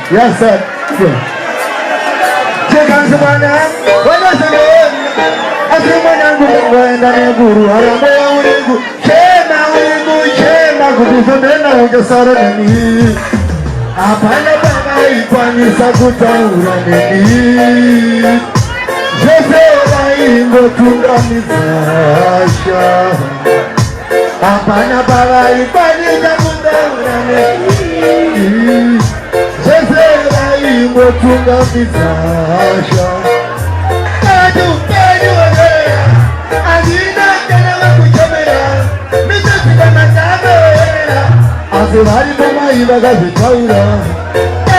Yes, sir. Check on the man. What does it mean? As you want to go and then guru, I am going to Chema, Chema, good is a man of the Sarani. Apana, Ipani Sakuta, Jose, go to Ramizasha. Apana, Ipani Sakuta, Motunga Mizasha Adu Adea Adina Kena Kuchamera Mizasika Matamera Azivari Mama Ivaga Vitaura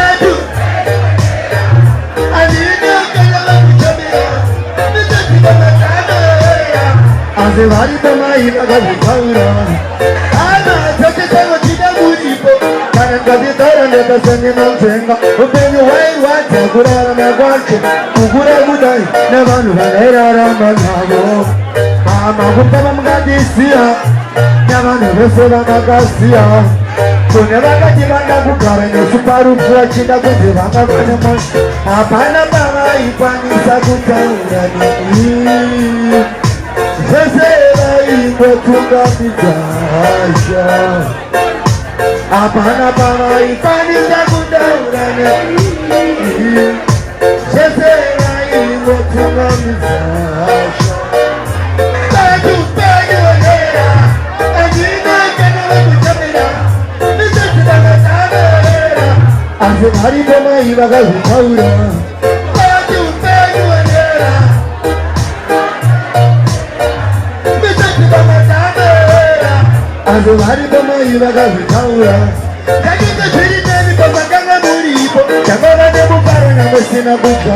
Adu Adina Kena Kuchamera Mizasika Matamera Azivari Mama Ivaga Vitaura Ana Taketama Tina Mudipo Kadidara neta seni mantenga Upenyu wai wate Kurara megwache Kukura budai Nevanu vanera ramanavo Mama kutama mgadisia Nyamanu vesela magasia Kunevaka jibanda kukara Nesuparu kuwa chida kujivanga kanema Apana baba ipanisa kutaurani Vesela ingwetunga mizasha Apana para ipani zakunda urane Sesera ingo tunga mizasha Tatu penyu onera Ajina kenala kuchamira Nisesida katamera Azimari boma iwaga vitaura Tatu penyu onera Nisesida katamera Azimari boma iwaga vitaura Kajika chiri nemi kwa kanga muripo Changora nebu para na mwesina buka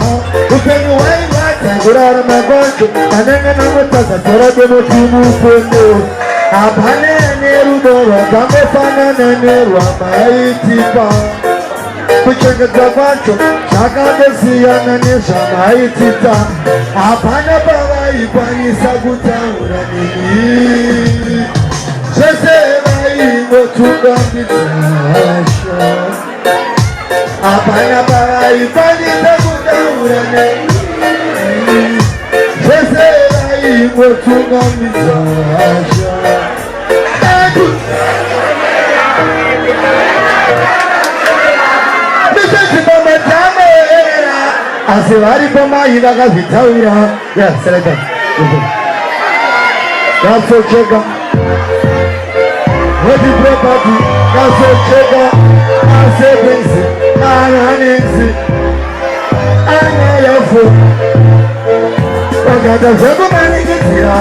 Upenyu wai wata kurara magwanto Kanenga na mwetaka tora demo timu upendo Abhane neru doro Kambe fana neru amaitipa Kuchenga zavancho Chaka desiya na nesha maitita Abhana bawa ipani saguta uranini Seseva ingotunga mizasha Apana para ipani saguta uranini Seseva ingotunga mizasha Asivari poma ivaga vitaura. Yeah, select that. That's okay. What the property? That's okay. I say things. I am wakata zvekumanikizira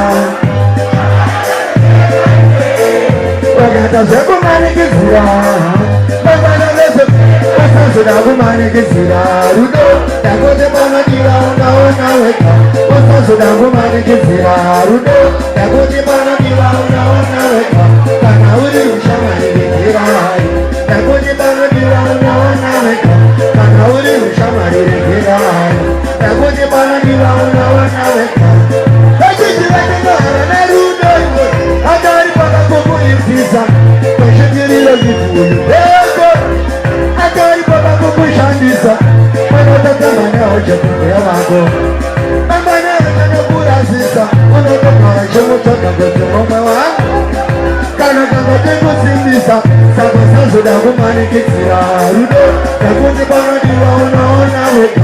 wakata zvekumanikizira mangwana vese usazoda kumanikizira rudo ndakuti panodiwa unaona wega usazoda kumanikizira rudo ndakuti panodiwa unaona wega kana uri ushamwari regerai ndakuti panodiwa unaona wega kana uri ushamwari regerai ndakuti panodiwa unaona wega achichivatinara nerudo iwe atari pakakukuidzisa kwezvitiriro zvivulu eko atari pakakukushandisa unototamanawo chekuya vako mangwana akanokurasisa unotogara chemutoga kuti momwe wangu kana kanga tekusimbisa saka sazoda kumanikidzira rudo ndakuti panodiwa unoona wega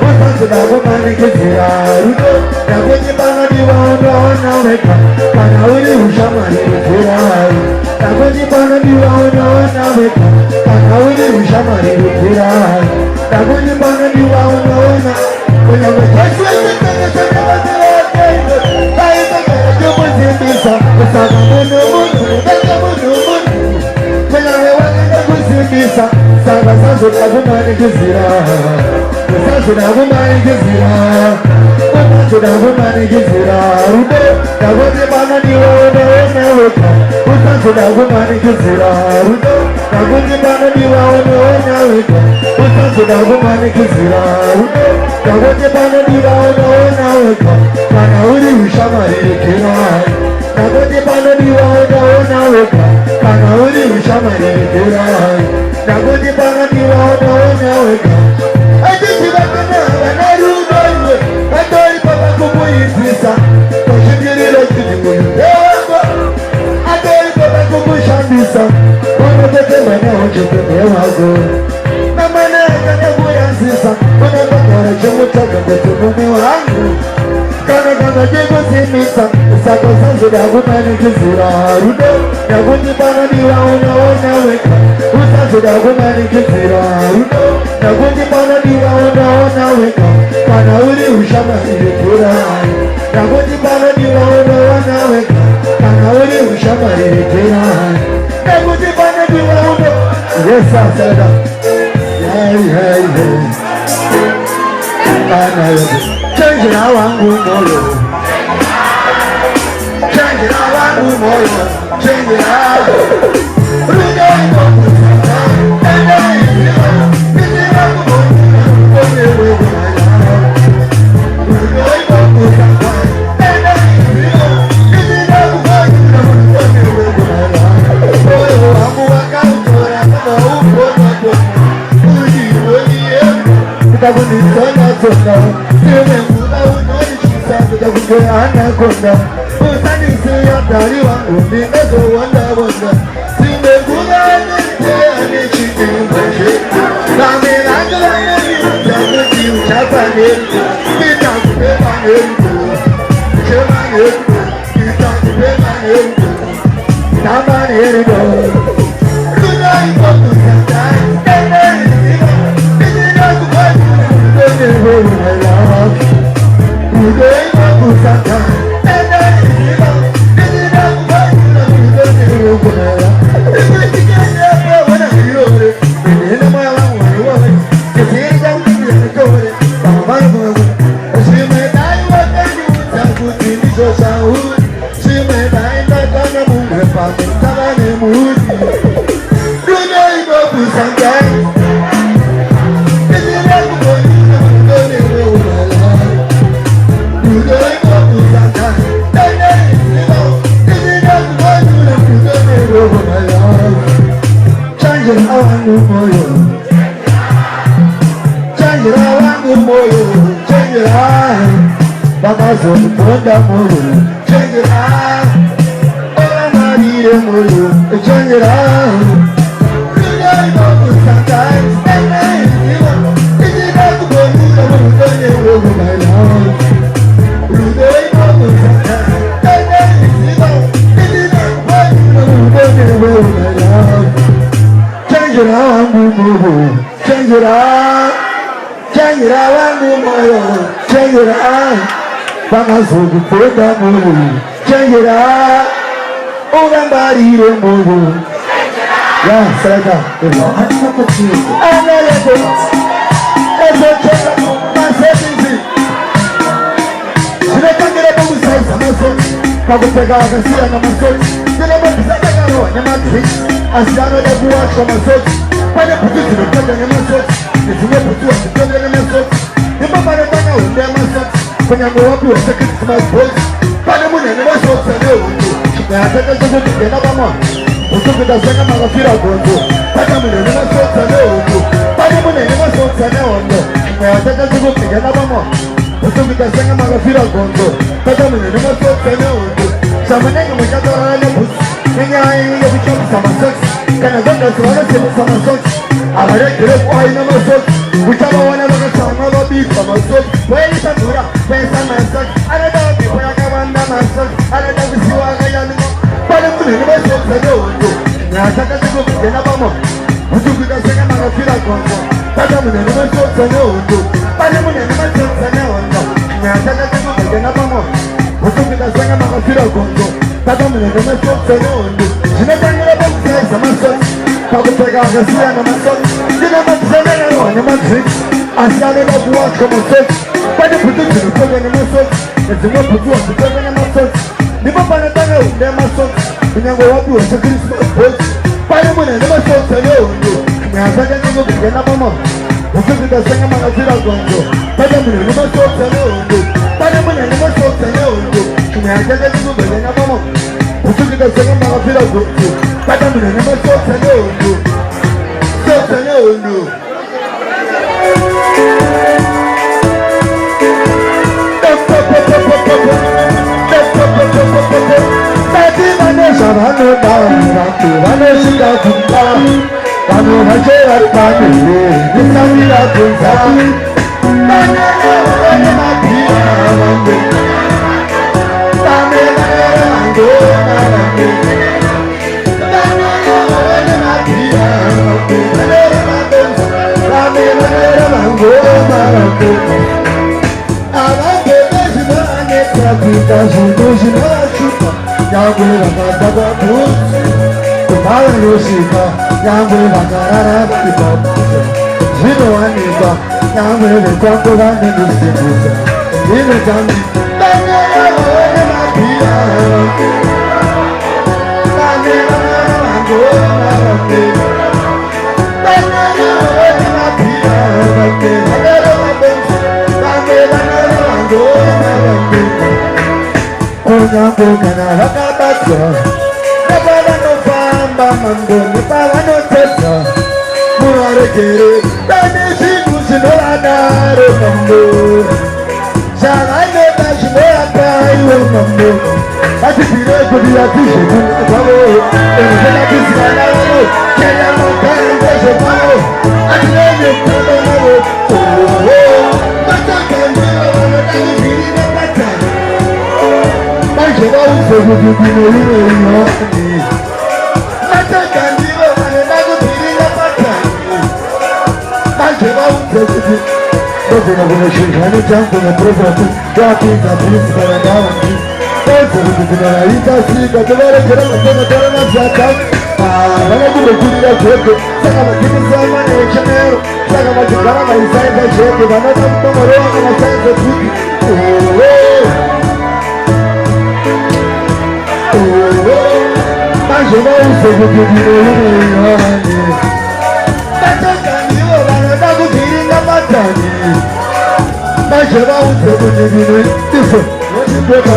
usazoda kumanikidzira rudo ndakuti panodiwa unoona wega kana uri ushamwari regerai ndakuti panodiwa unoona wega kana uri ushamwari regerai ndakuti panodiwa unoona kunyange cheswechekekesekevazivakeino kaitogara chekusimbisa saka munhu kunyange wakenda kusimbisa saka sazoda kumanikizira usazoda kumanikizira usazoda kumanikizira rudo ndakuti panodiwa unoona wega usazoda kumanikizira rudo ndakuti panodiwa unoona wega usazoda kumanikizira rudo ndakuti panodiwa unoona wega kana uri ushamwari regerai ndakuti panodiwa unoona wega kana uri ushamwari regerai ndakuti panodiwa unoona wega achichivakanava nerudo iwe atori pakakukuidzisa kwezvitiriro zvivulu eko atori pakakukushandisa unototemwa nawo chepembe wako namwana akanakuyazisa unotogara chemutoga kuti mumwe wangu kana kanga chekusimisa saka sazoda kumanikizira rudo ndakuti panodiwa unoona wega usazoda kumanikizira rudo ndakuti panodiwa unoona wega kana uri ushamwari regerai ndakuti panodiwa unoona wega kana uri ushamwari regerai ndakuti panodiwa uno yesasada kana yote chenjera wangu moyo chenjera wangu moyo chenjera rudo inokusa ende izima izima kumoyo wewe rudo inokusa ende izima izima kumoyo wewe moyo wangu wakautora kama uponapo ujiwonie utakunitona siwe muda unoishisa utakungeanakonda usanisiya dari wangu ndingazowondawonda simekulaniteanechitimbashe kamelangelaneliutakuti uchapaneri itakupemaneriku chemaneriku itakupemaneriku namanerido rudaikokusandai eneriziva Bakazokuponda moyo chenjera olamarire moyo chenjera rudo inokusanga ene izima izina kubonira mutone wewe my love rudo inokusanga ene izima izina kubonira mutone wewe my love chenjera wangu moyo chenjera wangu moyo chenjera Bangazugu Poda Mulu, Jangera, Ogambari Mulu. Yeah, Seleka. I'm not a chief. I'm not a chief. That's what my second. Should I come get up on the side? I'm not so. Papa Pega, I see I'm not so. Then I'm not Sagaro, I'm not rich. I stand on the watch from my soul. When I put it to the program, I'm not so. It's not put to the program, I'm not so. The Papa Pega, I'm not so. When I go up to a second to my voice, Panamun and my soul, I know. I said, I'm going to get up on. Untuk kita sangat mengafir aku, pada mana ni masuk sana untuk, pada mana ni masuk sana untuk, mereka tak cukup dengan apa mau. Untuk kita sangat mengafir aku untuk, pada mana ni masuk sana untuk, sama ni mereka tu orang yang bus, yang bicara sama seks, kerana mereka semua sibuk sama seks, ada kerap orang yang masuk, bicara orang yang sama babi sama seks, wei samura, wei sama seks, ada babi orang kawan nama seks, ada babi siwa kayan. Pada mana ni masuk sana untuk, mereka tak cukup dengan apa mau. Untuk kita sangat mengafir aku untuk, pada mana ni masuk sana untuk, pada mana ni masuk sana untuk, mereka tak cukup dengan apa mau. Untuk kita sangat mengafir aku untuk, pada mana ni masuk sana untuk. Jika tanya apa saya sama seks, kalau saya kasih yang masuk, jika masuk sana yang masuk, asal ada buat kamu seks, pada putus itu bukan yang masuk, semua putus itu bukan yang masuk. Di bawah tangga dia masuk, menyangkut waktu Christmas post. Pada mana dia masuk sana untuk, mereka jangan cukup dengan apa mau. Untuk kita sangat mengafir aku untuk, pada mana dia masuk sana untuk, pada mana dia masuk sana untuk, mereka jangan cukup dengan apa mau. Untuk kita sangat mengafir aku untuk, pada mana dia masuk sana untuk, sana untuk. Sabano Ratu, Vano Sika Punta, Vano Hajera Pani, Nisavira Punta, Banana Matia, Banana Mango, Banana Matia, Banana Mango, Avange Vajmane Prakita Sudujna Chupa. Yang boleh bangga bagus, kepala Rusika. Yang boleh bangga Arab Hip-Hop, Zidoan Iba. Yang boleh berkumpulkan di distribusi. Ini kami Banana Matia, Banana Mango, Banana Matia, Banana Mango. Bukan rakabatnya, dapat nopamba manggung, dapat notesa, murah kiri, dan situ sinolada romambo, jangan nota semua kayu romambo, tapi tidak boleh hati kamu, ini lagi segala lalu, jangan makan bersamamu, ada yang kamu, masakan dia lagi diri dapat. Coba usah begitu dulu, mata kandiwa mana lagu diri dapatkan. Coba usah begitu. Bagaimana syaitan jangan berbuat jadi tapi sekarang dalam ini. Usah begitu dari kasih bagaimana cara cara masyarakat. Mana tu begitu dia cakap. Sangat kita sama ni channel. Sangat macam cara saya cakap. Mana tu orang macam saya cakap. Mas eu não sei o que direi. Mas eu canio, mas eu não direi na batalha. Mas eu não sei o que direi. Isso, hoje pega.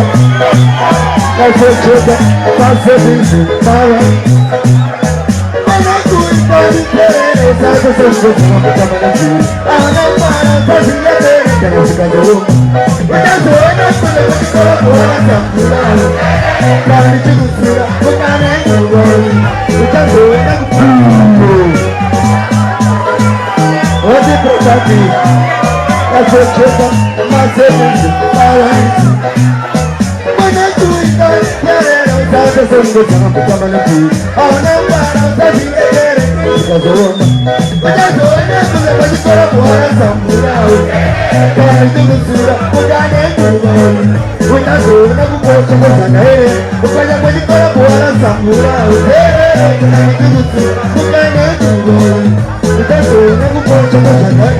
Mas eu chego, mas eu disse, para. Mas não cuide de querer, sabe que eu sou uma pessoa aqui. Ah, não para, faz minha terra, que não se caiu. Mas eu sou uma pessoa que não Kami cukup sudah bukan yang dulu, bukan yang dulu. Odi berkati, kasih coba masih menjualan. Mana tuh ikan terus tak sesungguh jangan bersama lagi. Orang barang tadi kerja, kasih mana soalnya sudah bagi para orang samburau. Kami cukup sudah bukan yang dulu. na kupocha mwana ukanya kwenye kora bora samura ukanya kwenye na kupocha mwana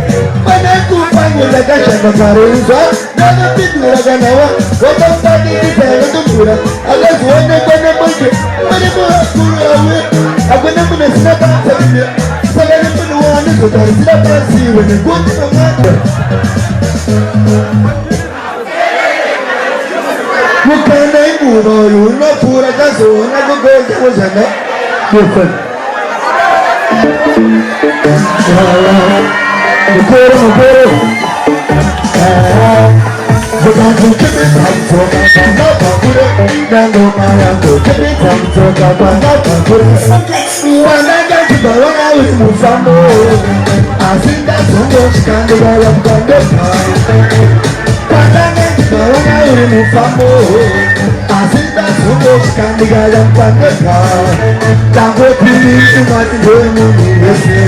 mana kupangu la kashaka paruza na pidura ganawa wakapati kipelo tumbura agazuone kwenye moje mani mura kuru awe akwenye mune sina kata bibia sagani mune wani kutari sina pasi wene kuti mamata Mukana imuno yuno pura kazona kugoja wazana Kufan Mukoro Bukanku kibi tamso kakanda pakure Nango mayango kibi tamso kakanda pakure Wananga kibawana wimusambo Asinda songo shikandiga ya mkandeka Wananga kibawana wimusambo Asinda songo shikandiga ya mkandeka Tango pili umati ngemu niwese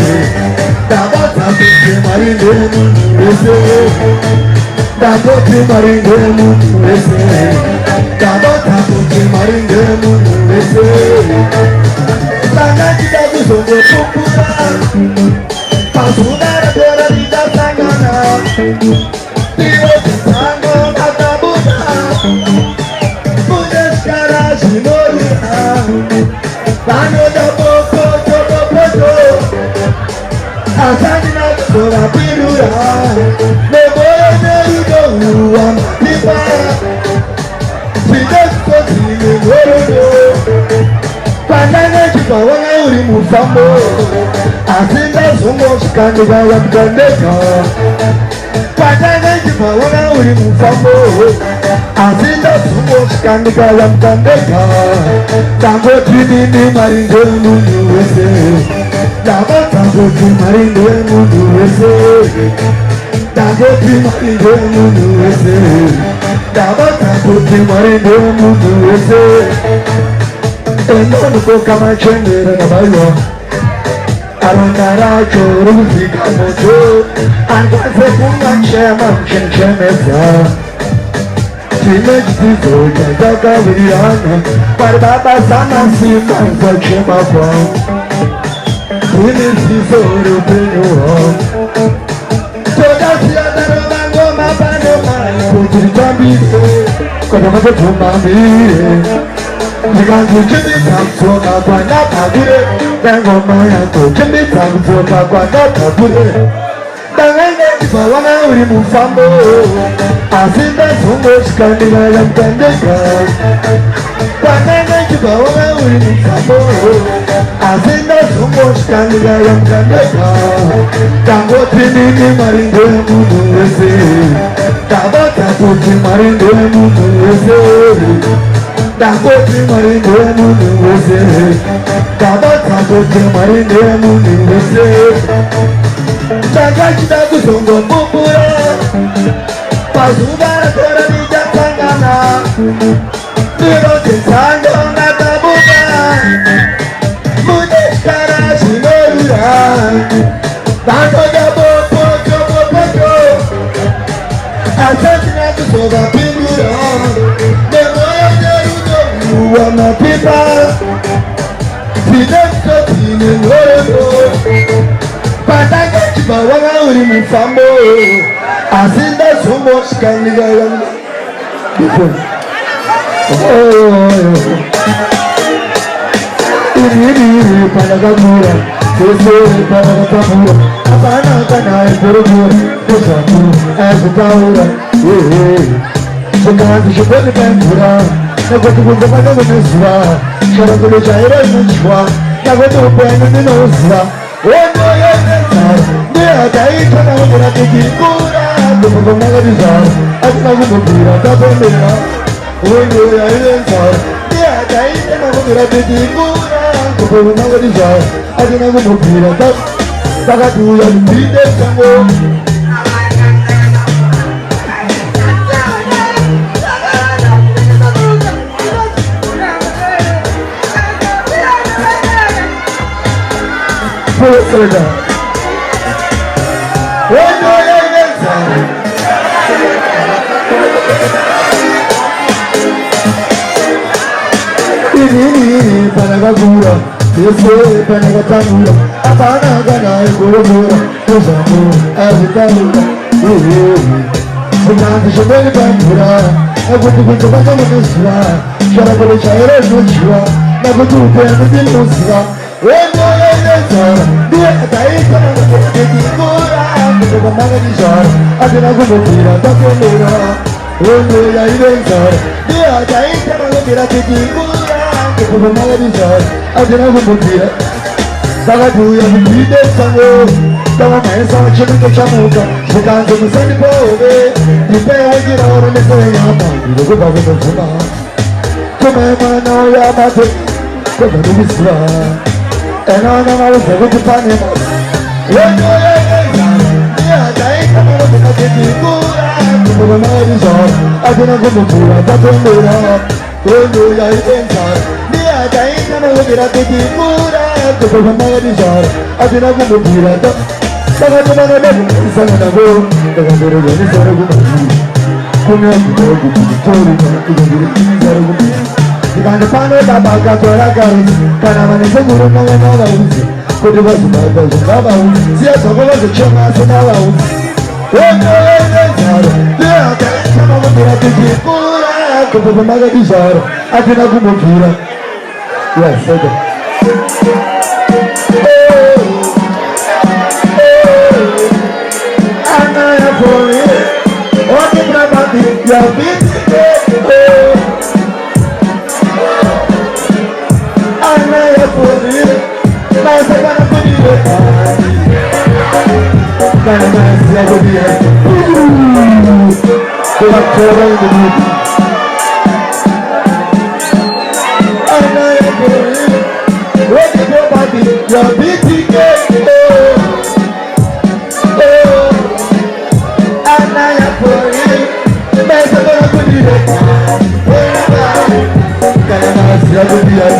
Tabata pili mari ngemu niwese Taboti maringe mundu wese Tabota puti maringe mundu wese Tanga kita kuzongo pupura Pasudara dora rida sangana Tiro tisango katabuta Mudeskara shinorura Tano da poko chodo poto Asani na kora pirura Neboye Uwa matipa Sidesko sile ngorodo Pandane chipa wana uri mufambo Asinda songo shikandiga ya mkandeka Pandane chipa wana uri mufambo Asinda songo shikandiga ya mkandeka Tango trinini maringe mundu wese Dama tango maringe mundu wese Dagoti maringe mundu wese Daba dagoti maringe mundu wese Eno nuko kama chendere na bayo Arondara choro mfika moto Angwaze kunga chema mchenchemeza Time jitizo jaga virana Parbaba sana sima kwa chema kwa Kuni sisoro penyo Kono mazo tumamire Nigangu jimbi tamso kakwanda pagure Dango mayango jimbi tamso kakwanda pagure Dangenge jipa wana uri mufambo Asinda songo shikandiga ya mkandeka Dangenge jipa wana uri mufambo Asinda songo shikandiga ya mkandeka Dango tinini maringe mundu wese Tabata kuti maringe mundu wese Dangoti maringe mundu wese Tabata kuti maringe mundu wese Tanga chida kuzongo pupura Pasubara tora nija tangana Tiro tisango natabuka Mudeskara shinorura Tango jabo pocho pocho Asasina kusoga pindura Nemoya jerudo uwa mapipa Sidesko tine ngorodo Patanga chipa wanga uri mufambo Asinda sumo shikandiga yanga Iri panagamura Sese panagamura Apana kana eporogura Kusatu ezutaura Shakazi shukoni pempura Nagotu kunza panaga mesura Sharakulu chaira inuchwa Nagotu upenu ninozura Ono yonezar Nia daita na umura kikikura Kufuko magalizar Atina kumupira tapemera Ono yonezar Nia daita na umura kikikura Kufuko magalizar Atina kumupira tapemera Takatuya mpide sango Pulsada Ono yonezar Nagagura, Yese Panagatamura, Apanaga, Gurura, Usamu, Azitamura, Sunati Shabeli Bambura, Agutu Bakamura, Sharabali Chayra Nuchua, Nagutu Penadin Musra, when you're Taika, Gura, the Magadishar, Adinagutura, Takamura, when you're Iventor, dear Taika, Gura, the Magadishar, Adinagutura. Sagaduya Vide Sango, Tama Mesa, Chimika Chamuka, Shikanzo Musani Pove, Nipe Wajira, Nesayama, the Gubba Suba, Tomemano Yamate, Kovisra, and on our Sagu Panama. When you are dying, the Magadishar, Adinagutura, Tatamura, when you are inside, they are dying, and look at the Gura. The Magadishar, I did not go to Pirata. Sagatamana, Sanabo, the Gandera, Kuna, the Gandapano, Tabaka, Kanaman is a good one, could have been about yes, I was a chairman of our own. Some of the Magadishar, I did not go to Pirata. Yes, okay. Anaya for it, what the property, your business. Anaya for it, my second of the year. Can I say the year? To have trouble in the meeting. Anaya for it. What the property, your business. Anaya for it, my second of the year. Can I say the year?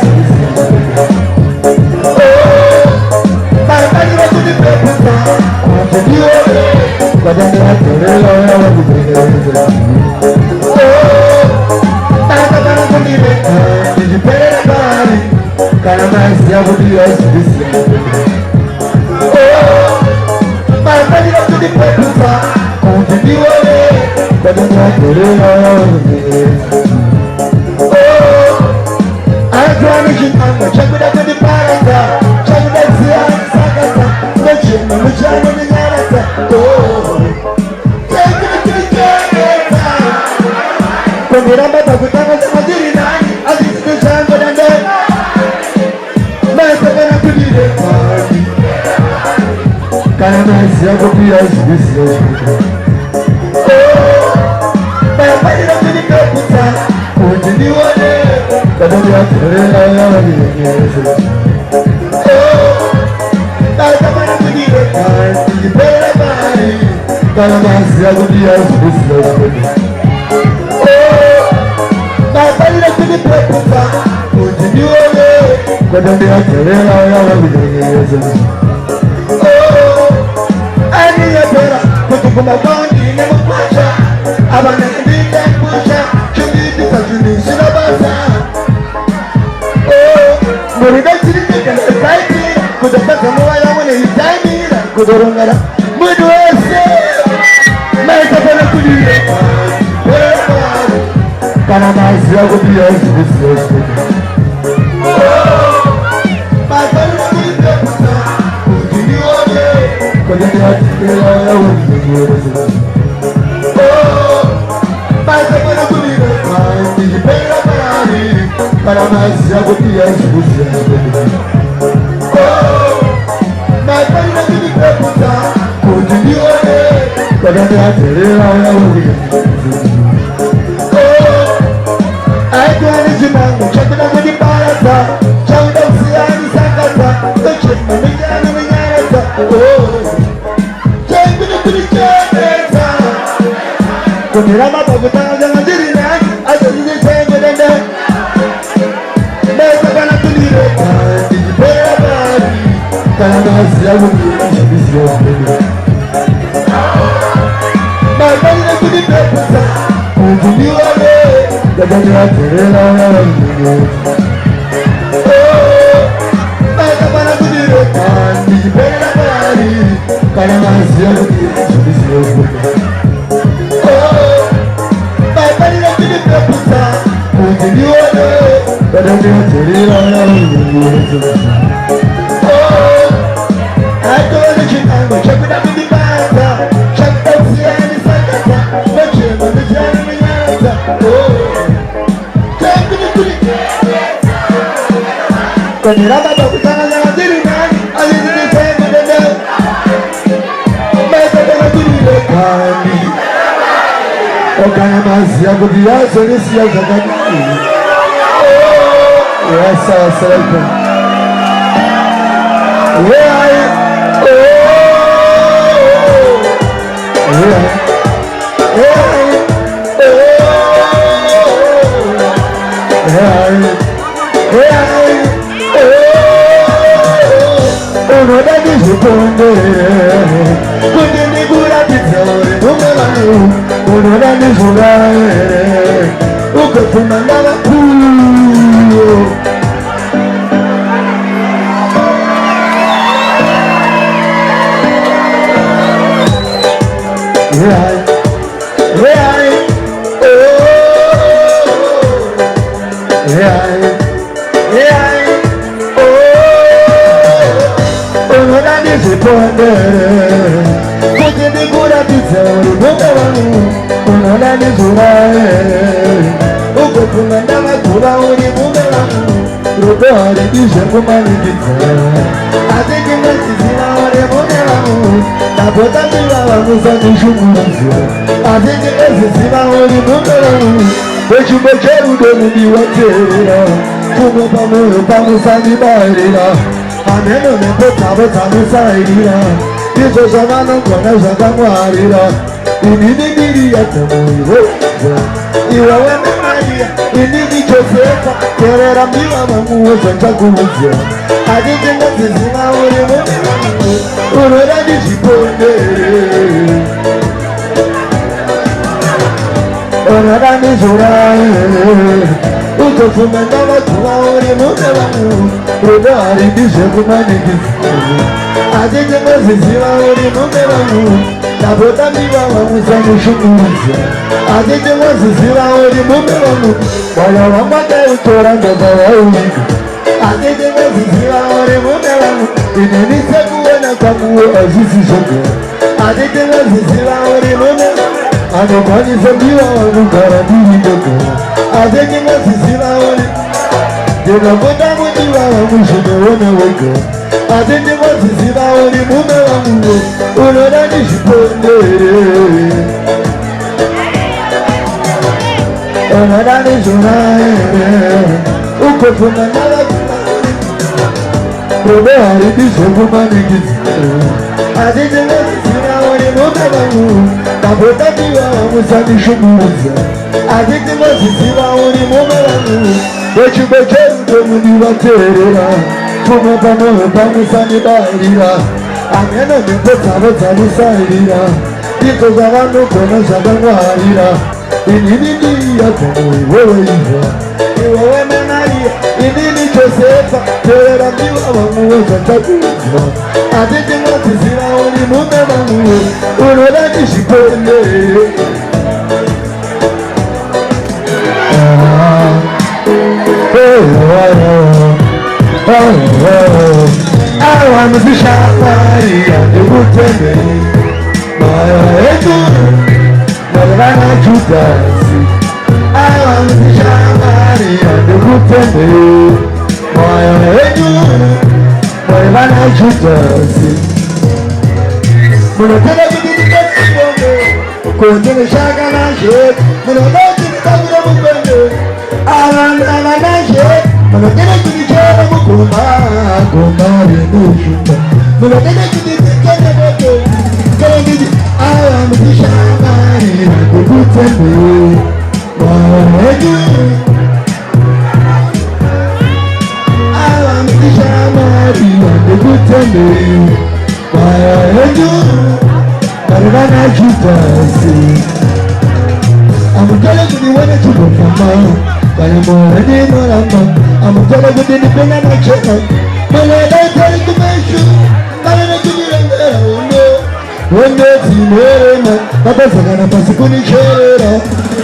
Wondeti merema Napasakana pasikuni sherera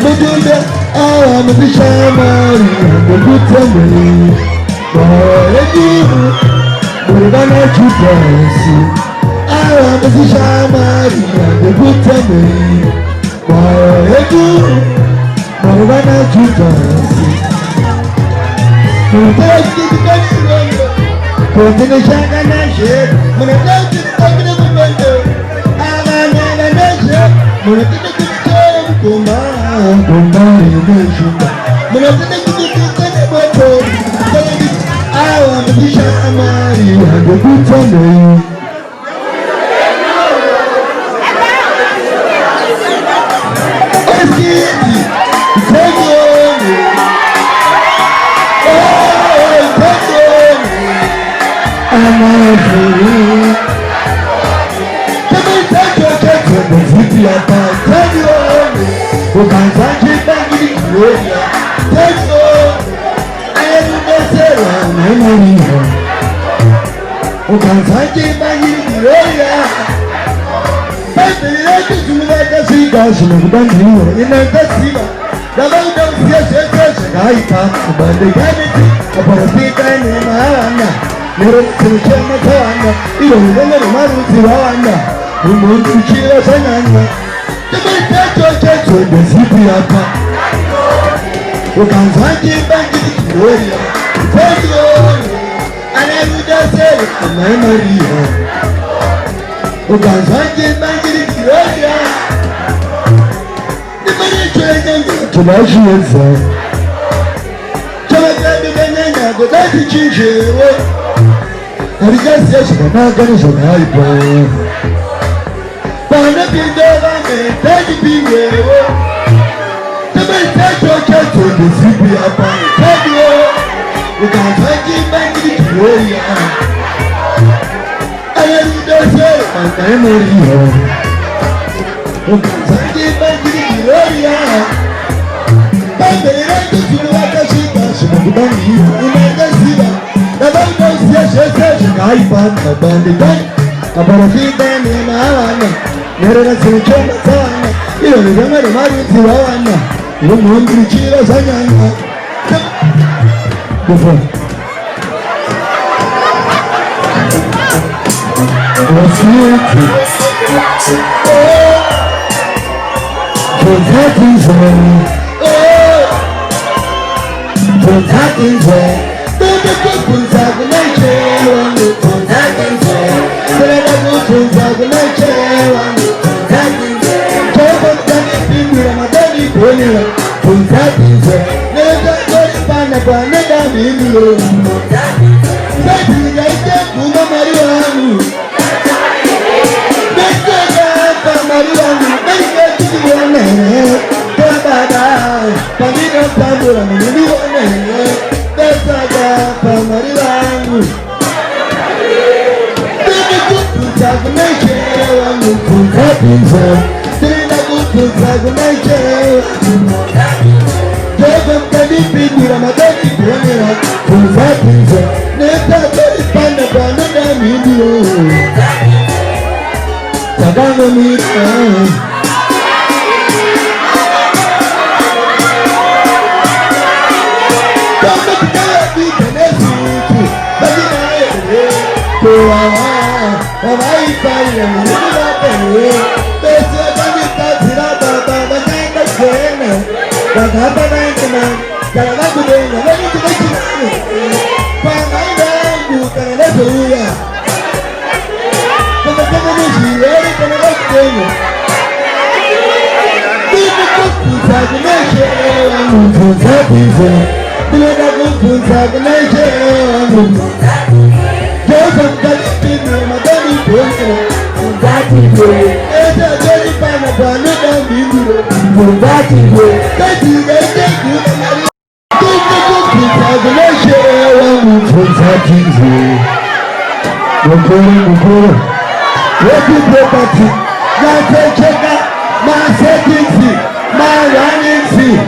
Mujunda awa mpishamari Mkutambe Waejiru Murugana chupasi Awa mpishamari Mkutambe Waejiru Murugana chupasi Mutaki kikani Kontine shaka na shek Munataki kikani mubendo Agana na shek Munataki kikani kuma Kumbari neshunga Munataki kikani mboto Awa mkisha amari Hande kutane Eskiti Tegi oni Amafuri Kama itacho cheche Muziki ya pa Tegi oni Ukanzaji bangi kiyoya Tegi oni Ayelu mesera Memoriya Ukanzaji bangi kiyoya Bebe yetu Zumulaka sika Shinakubangiwa Inakasiba Dabauda usiya shekeshe Gaita Kubande ganiti Kaparapika ni maana Nero kuchema sana Ilo hivyo maruzi wana Umuntu chira sanana Kama itacho checho Desipi hapa Ukanzaji bangi kiyoya Tegi Anaruda sere Amemaria Ukanzaji bangi kiyoya Nimani chwenye Tunashi yenza Chama kami benenya Godati chinjewe Harigasi ya shikana gani shakaipo Pana pindoga me Tagi piwewe Tama itacho chacho Desipi hapa Tagi o Ukanzaji bangi kiyoya Anaruda sere Amemaria Ukanzaji bangi kiyoya Bambera kuzulu wakashika Shimakubani Unagasiba Nabauda usiya sheshe Shikaipa Nabandi gani Kaparafika ni mawana Nerena sinuchoma sana Iyo ni kama ni maruti wawana Iyo mwambi chira sanyana Kufa Wasieti Kuzatize Kuzatize Dede kukunza kuneche wangu Kuzatize Dede kukunza kuneche wangu Kuzatize Chobo mtani pingu Ramadani kwenye Kuzatize Neda kori pana kwa neda mingu Kuzatize Sati gaite kuma mari wangu Neda kwa mari wangu Neda kiti wane Baba Pamina tambura mimi wane Besaga pamari wangu Dede kutunza kuneche wangu Kuzatize Dede kutunza kuneche Jogo mkani pingu Ramadani kuonera Kuzatize Neta kori panda kwa neda mindio Tagango mita Kama kutaya vikenezi utu Bagina yewe Kuwawa Wawaipa ya mwila pewe Bese kanita zira baba Bagina kene Bagaba na nkena Kalala kudenga Wani kumechimani Panga inangu Kalala pewe Kama kama nishiwele Kalala kudenga Dini kukuza kuneshe Wangu Kuzatize Dina kukunza kuneche wangu Josa mkalipini Ramadani kwenye Kuzatize Ete jeli pana kwa nuda mbinguro Kuzatize Katiga ite kuna mari Dina kukunza kuneche wangu Kuzatize Mukuru Weki property Natecheka Masekisi Maranisi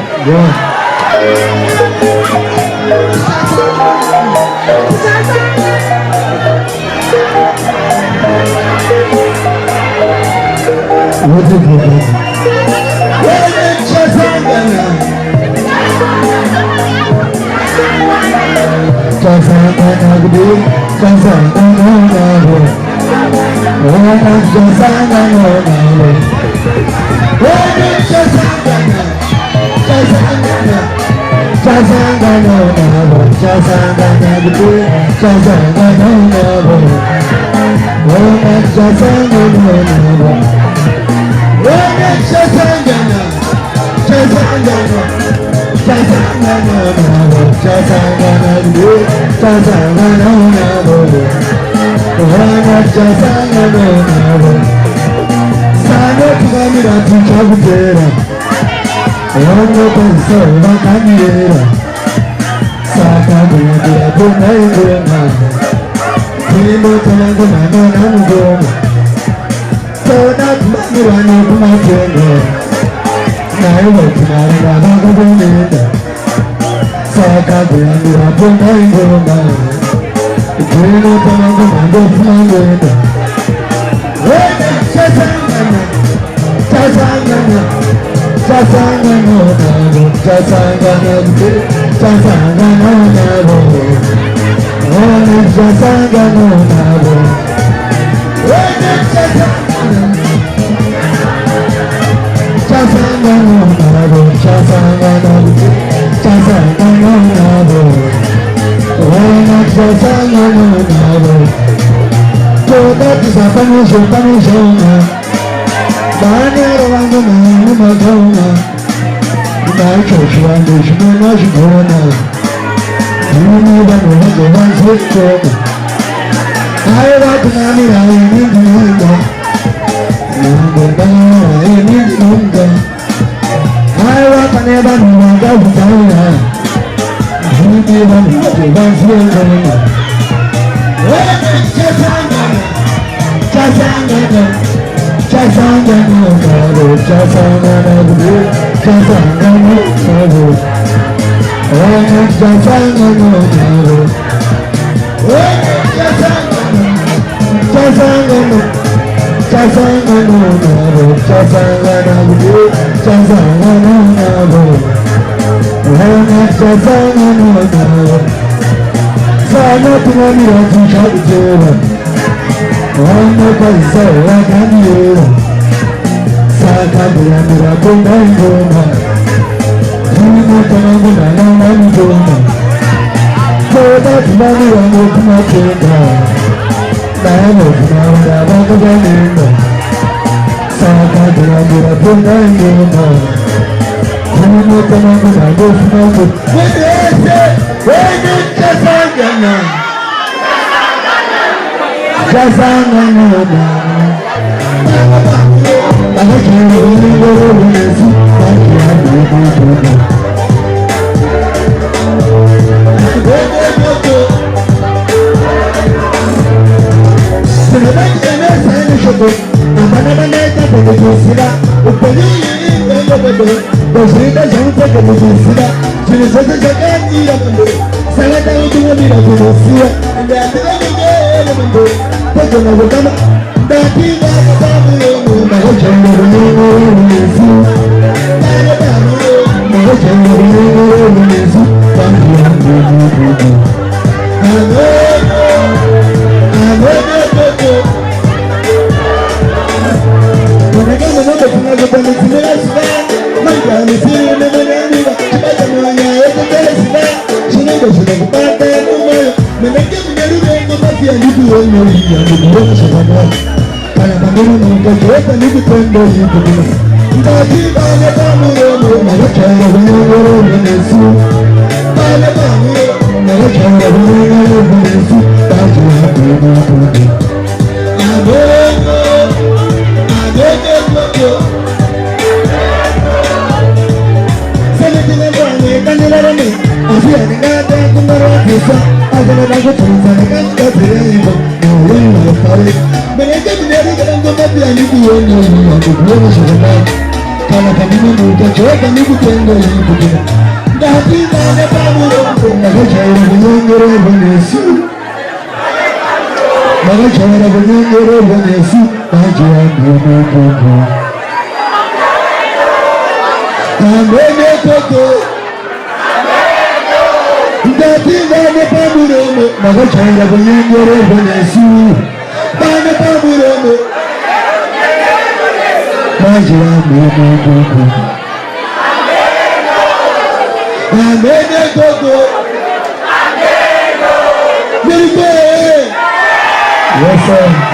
Maga chara bunye ngoro bunye su, maga chara bunye ngoro bunye su. Amene koko Ndatingane pamuromo Nagachaira kunyengere bonesu Bane pamuromo Majira mene koko Amene koko Mirike Yes sir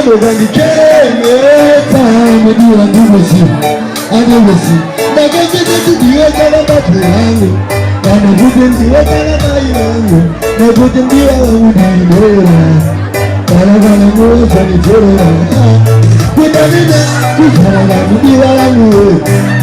go back to jail. Time we do and never see. I never see. Now go get to the other about the hand. And I wouldn't do what I know. I wouldn't do what I would do. I don't want to know if I need to. With a minute, who's going to be what I know?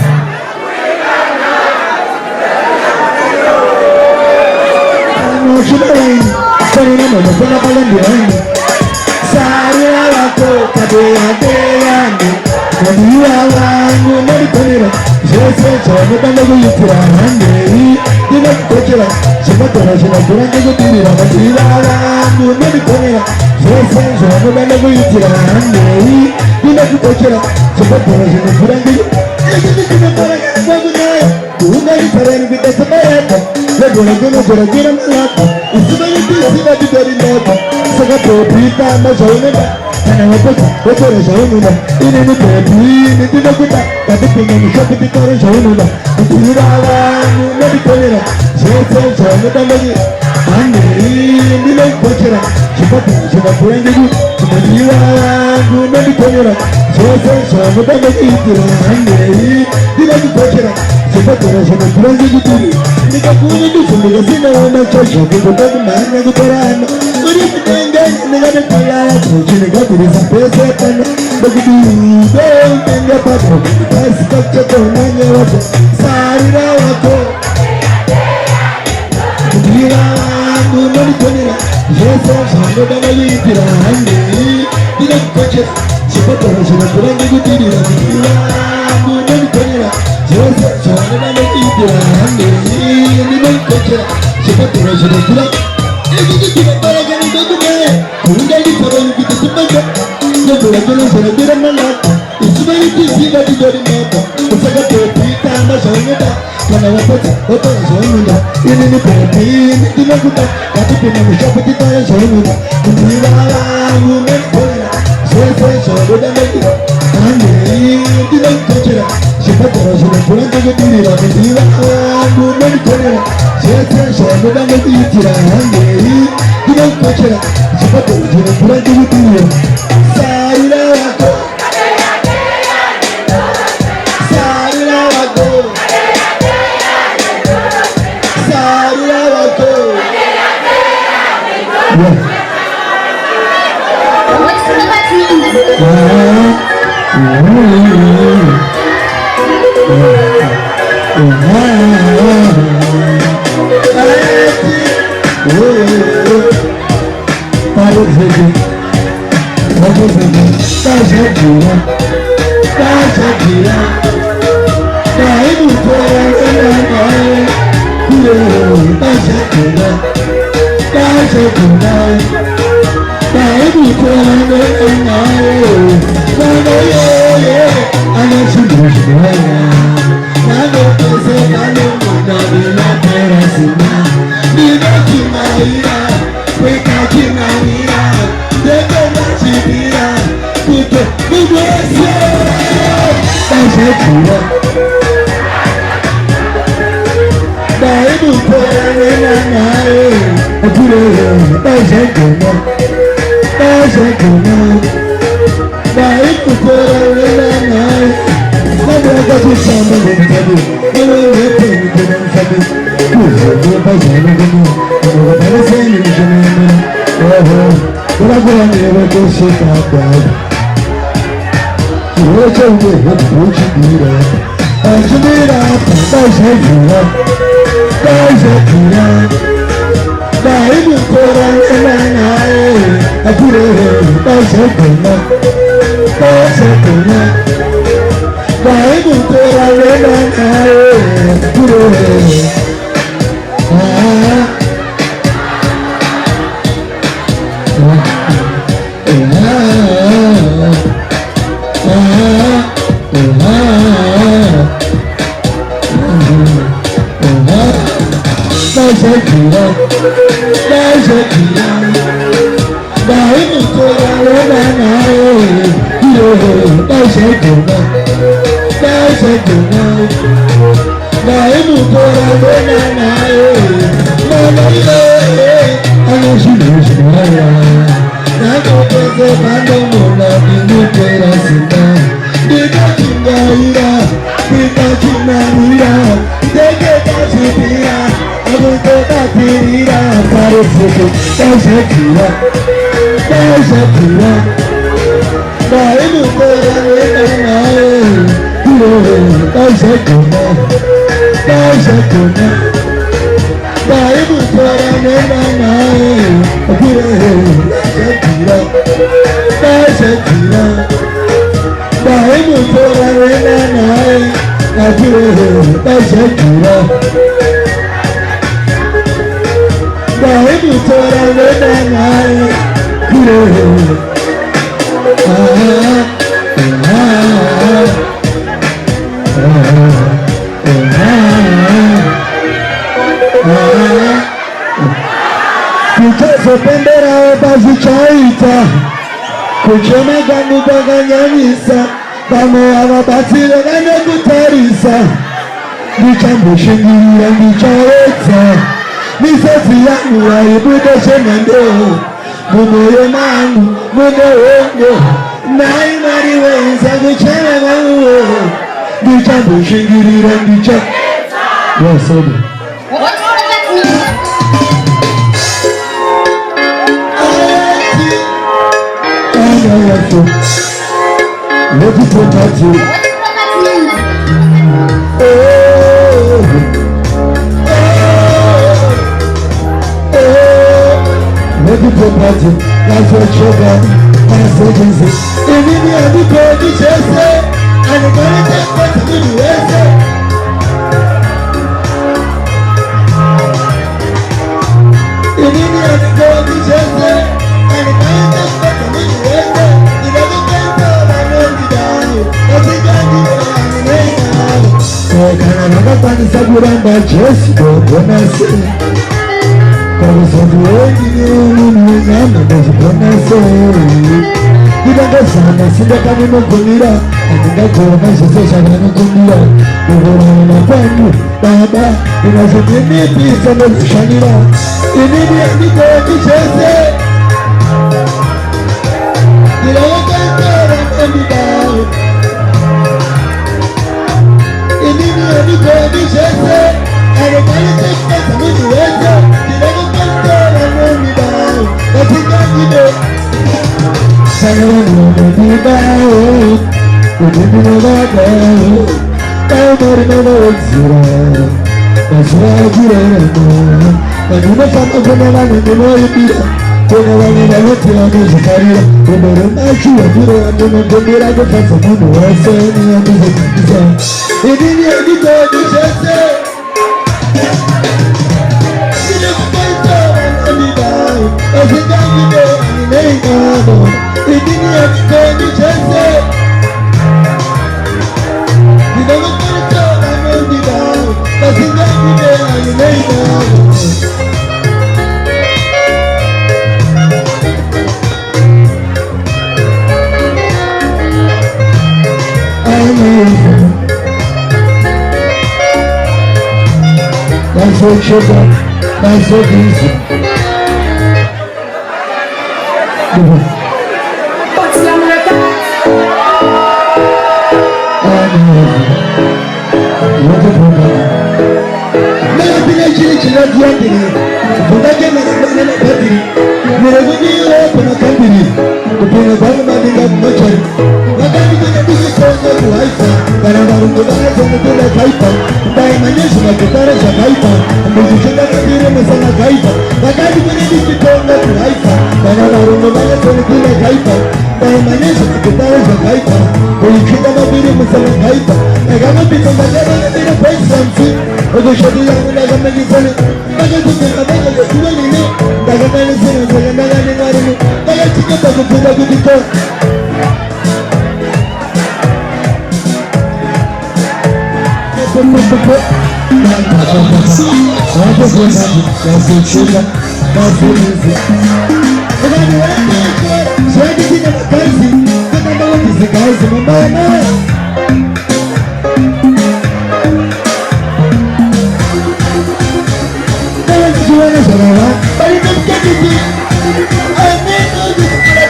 nakupeze pano mula ndinutera sina ndikachingaira ndikachinamira ndekekachipira abutokapirira parufuku kazakira kazakira baimukora wenanae kazakira kazakira baimukora wenanae kazakira kazakira baimukora wenanae kazakira baimukora wenanae kuchazopembera bazichaita kuchemagangu kwakanyanyisa vamwe havabatsire vanekutarisa ndichamboshingira ndichaedza misodzi yangu haibude semhandoo mumwoyo mangu munohongo nai mari wenza kuchava vanguwo ndichamboshingira ndicha yasoda Let it protect you. Let it protect you. That's what you're going. That's what you say. If you need to go to church, and you're going to take what you do, if you need to go to church, and you're going to take what you do, kana nakakwanisa kuramba Jesu ndogonase pakuzondi wendine munhu wenyama ndozvigonase ndikangozama sindakaninogonera handingagona zvose zvakanokumbira kuvorana kwangu baba ndinazvindinipisa ndozvishanira inini handikoni zvese ndinavakaitara endidawo inini handikoni zvese anokanitekuedza munhu wese ndinavakaitara endidawo vatingandine kana vanhu vanodidawo kuti ndinovadawo daumari navawedzira mazuva akirarama vandinofamba kuna vanhu ndinoibira kuna vanhu vanoti vanozvikarira rudo remachuwa ndiro vandinogombera kufadza munhu wese nevandizodzidzisa inini handikoni zvese ndinokukaitara namidawo vasingandine hanineinamo inini handikoni zvese ndinokukaitara namidawo vasingandine hanineinamo That's what you got. That's what easy. I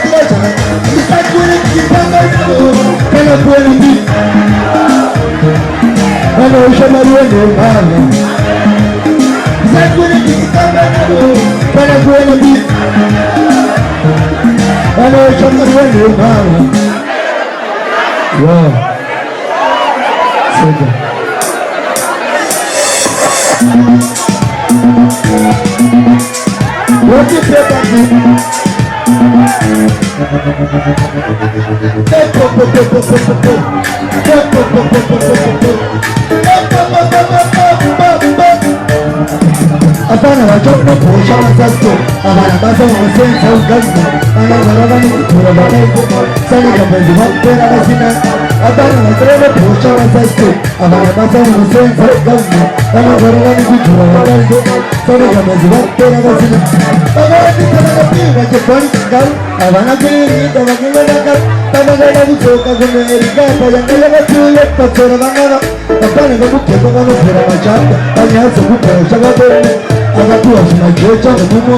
Apana wachokna posha wasasto Abana basa wasensa ugazna Ana waravani kura balaiku Sani kapenzi wakpera wasina Apana watrele posha wasasto Abana basa wasensa ugazna Ana waravani kura balaiku Sani kapenzi wakpera wasina Abana kana piwa chepani kau Abana kiri kawakila nakau Tama gana kusoka kumerika Payangala watule patsora vangana Apana kabukepa kama pera machata Anyasa kuposha wabone Agatua sinajecha mumo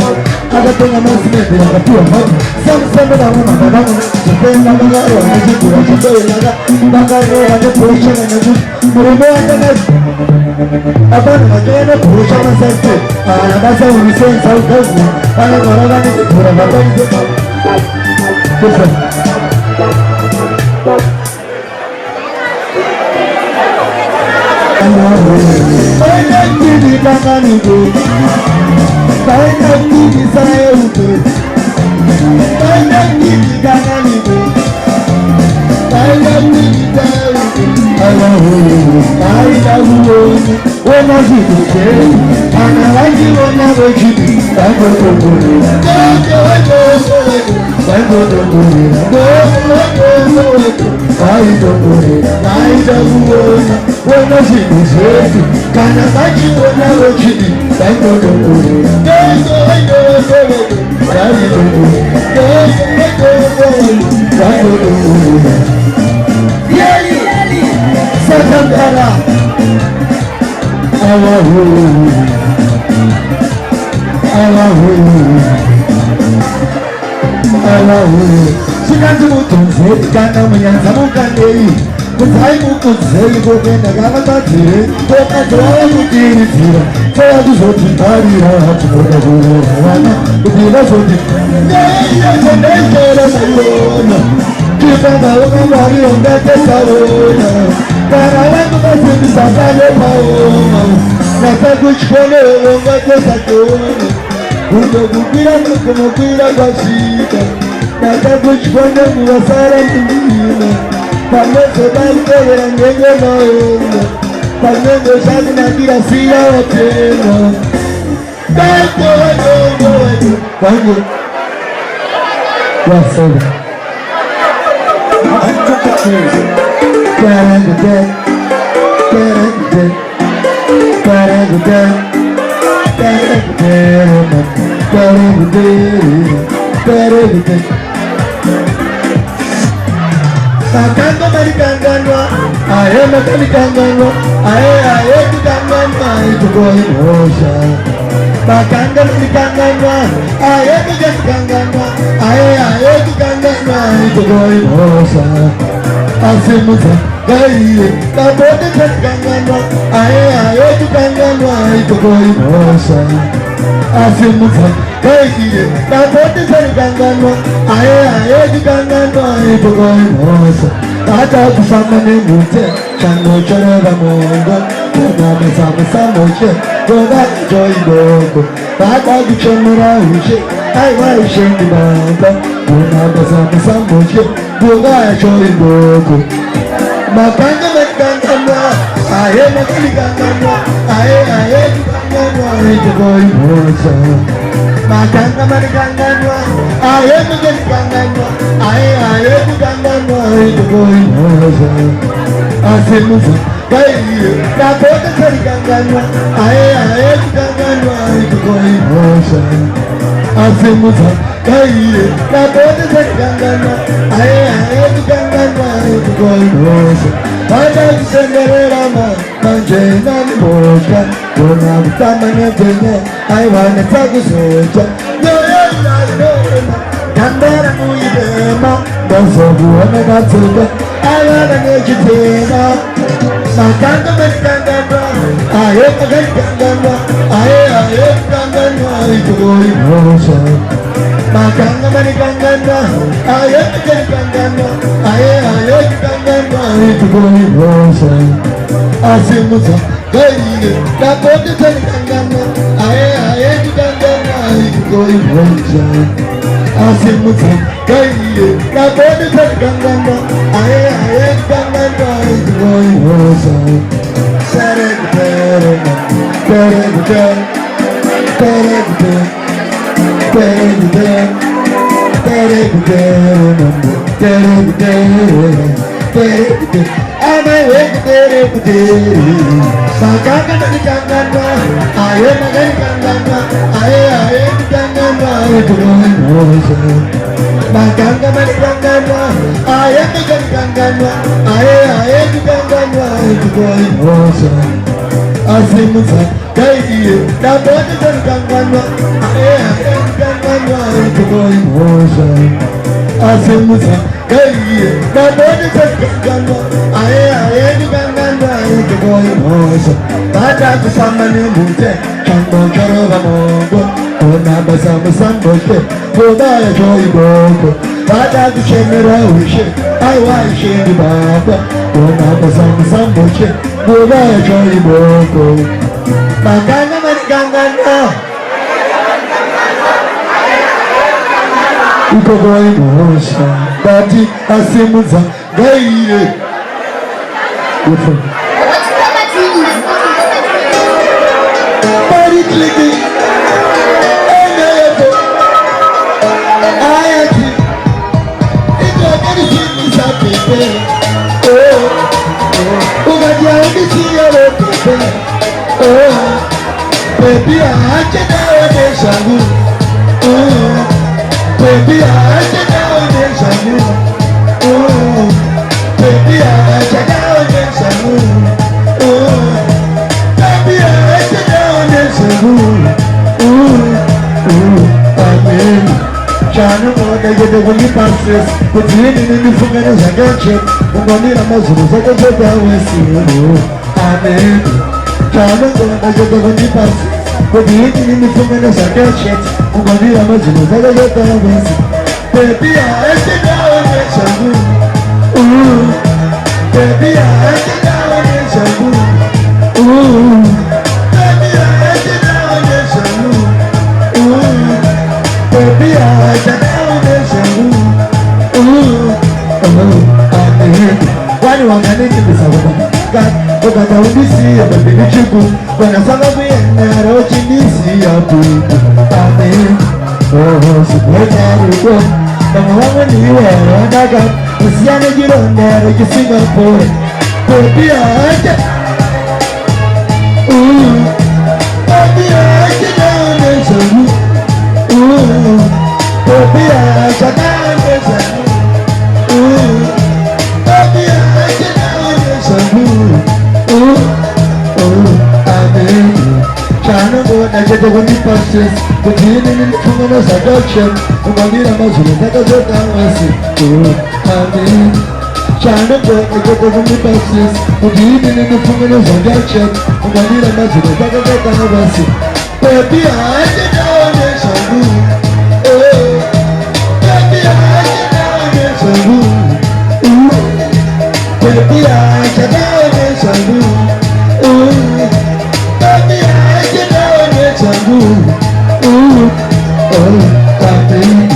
agatonga masimende agatua maji samsamba na mama mama tupenda magaro anajikura chapelaga magaro anaposha na naju murumo atanaji abana majana posha masante anabasa unisensa ukazi ana marava ni kura baba hizo kufa Sai mukunzeli kokenda kavatadzire kokadzaya kutiritsira saka kuzotitarira tinoda kurovana kuti vazoti ndeiyezondeikera saiona tipangavakamwari ongatesaona kana vangu vasimbisakale paoma nasakuchikonevo ngatesatona kundokukwira kunokwira kwasvika nasakuchikone kuvasara mundima Pamezo balkovera ngenge naona Pamezo shadi nakira siya wapena Bango wado Bango Wasova Karanguden Karanguden Karanguden Karanguden Karanguden Karanguden Makanga marikanganwa, ahe makamikanganwa, ahe kukanganwa, itugoi mosha. Makanga marikanganwa, ahe kukanganwa, ahe kukanganwa, itugoi mosha. Asimuza, gaiye, kabote kukanganwa, ahe kukanganwa, itugoi mosha. Asimuza, gaiye, kabote kukanganwa, ahe kukanganwa, itugoi mosha. Tata kusama nemute, chango choreva mongo, kona mesa moche, kona joy dogo. Tata kuchomura ushe, aiwa ushe ndibanga, kona mesa moche, kona joy dogo. Makanga mekanga, ahe makanga, ahe kanga, itogoi mocha. Makanga marikanganywa, ahe mugenganganywa, ahe kuganganywa, itogoi mocha. Asimuza, gaiye, nakote sarikanganywa, ahe kuganganywa, itogoi mocha. Asimuza, gaiye, nakote sarikanganywa, ahe kuganganywa, itogoi mocha. Ada kusengerera manjena ni mocha, kona kutamanya tene, aiwana takusocha. Yoyona, kandara muidema, dosobu ame katsuka, aiwana nechitena. Makanga manikangana, aye manikangana, aye kangana, ikoi mosa. Makanga manikangana, aye manikangana, aye kangana, ikoi mosa. Asimusa, gaiye, kapote manikangana, aye kangana, ikoi mosa. Asimusa, gaiye, kapote manikangana, aye kangana, ikoi mosa. Asimusa, gaiye, kapote manikangana, aye kangana, ikoi mosa. Asimusa, gaiye, kapote manikangana, aye kangana, ikoi mosa. Bata kusamba ni mute, chango karoba mongo, ona basamu sambote, koda ya joy boko. Bata kushemera wishe, aiwa ishe di baba, ona basamu sambote, koda ya joy boko. Makanga manikangana, ikoi mosa. Bati asimusa, gaiye. Body clicking, baby, I can't know this song. Baby, I can't know this song. Baby, I can't know this song. Baby, I can't know this song. Amen. Chanu mo na yede wali passes, but you need to forget as I got you. Umani na mazuru sa kaje dawesi. Amen. Chanu mo na yede wali passes, but you need to forget as I got you. Umani na mazuru sa kaje dawesi. Baby, I can't know this song. Baby, I can't know this song. Baby, I can't know this song. Baby, I can't know this song. Amen. Why do I need to be so God, but I don't see a baby chiku. When I saw the wind, I wrote in this year. Amen. Oh, so great, I will go. And when you are on that God, the Sienna, you don't know, you sing a poem. Baby, I can't. Baby, I can't know this song. Baby, I can't know this song. Baby, I can't know this song. Amen. Chana mo na jete wani passes, but you didn't come on as a doctor. Umani na mazuru taka zota wasi. Amen. Chana mo na jete wani passes, but you didn't come on as a doctor. Umani na mazuru taka zota wasi. Baby, I can't know this song. Baby, I can't know this song. Baby, I can't know this song. Baby, I can't know this song. Amen.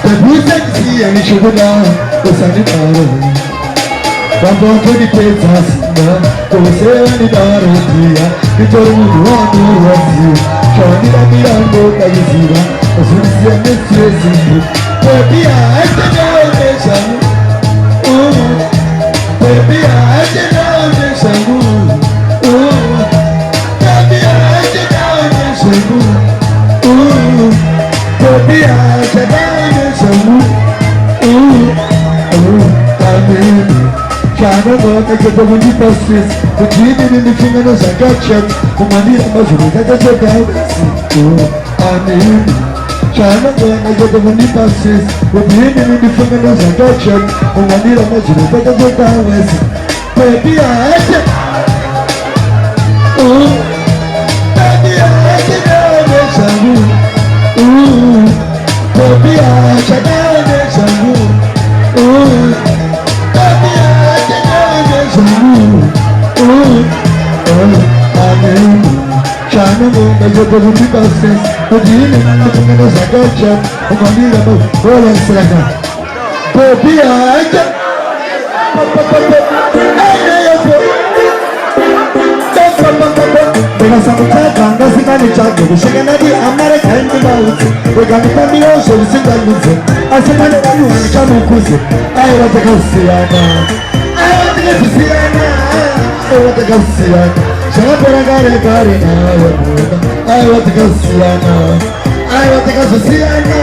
The music is here, and you should go down. Go send it out. Bamba for the papers, go say when it out of here. You told me you want to want you. Show me that you don't know that you see that. As soon as you get to baby, I can't know this song. Baby, I can't know this song. Baby, I can't know this song. Baby, I can't know this song. Amen. Chana mo na jete wani passes, but you didn't come on as a doctor. Umani na mazuru taka zota wasi. Amen. Chana mo na jete wani passes, but you didn't come on as a doctor. Umani na mazuru taka zota wasi. baby acha baby acha naone changu baby acha naone changu baby acha naone changu amen chana munga joto vipase udine mungano zagacha umandiga mo ola sraga baby acha Because I'm a cat, nothing on the chat, the second of the American about it. We're going to come here, so it's in the music. I said, I don't want to come and pussy. I want to go see Anna. I want to go see Anna. I want to go see Anna. Shut up, I got it now. I want to go see Anna. I want to go see Anna.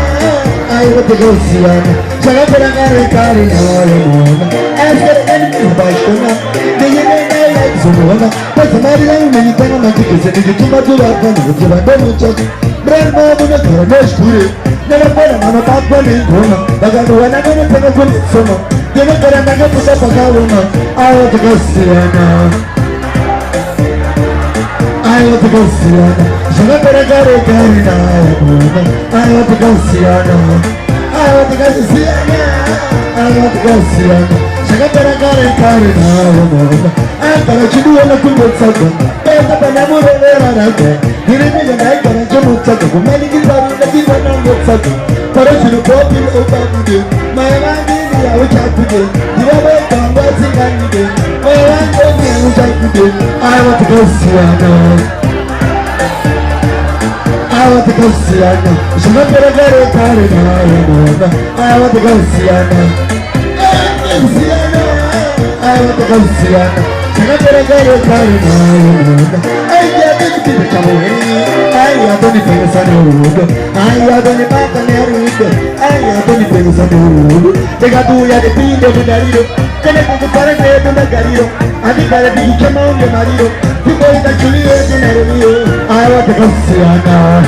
I want to go see Anna. Shut up, I got it now. Ask her anything about Shona. But somebody like me, you can't make it. You too much to that one. You don't know. Brand mom in the corner, shoot it. Never put a man about one in Roma. But I know when I'm going to put a good summer. Then I'm going to put up a woman. I want to go see her now. I want to go see her now. She's not going to get it now. I want to go see her now. I want to go see her now. I want to go see her now. She's not going to get it now. I'm going to do a little bit something. There's a banana out there. You didn't even like that. I'm going to talk about many people that you don't know what's something. But I should have brought you over with you. My mind is here, I will chat with you. You know what I'm watching on you. My mind is here, I will chat with you. I want to go see her now. I want to go see her now. She's not going to get it carried now. I want to go see her now. I want to see her now. I want to go see her now. She's not going to get it carried now. I got to keep it away. I got to be famous on the road. I got to be back on the road. I got to be famous on the road. They got to wear the pin of the Garrido. Connect with the parade of the Garrido. I think I'll be come on the Marido. People that actually are in the I want to go see her now.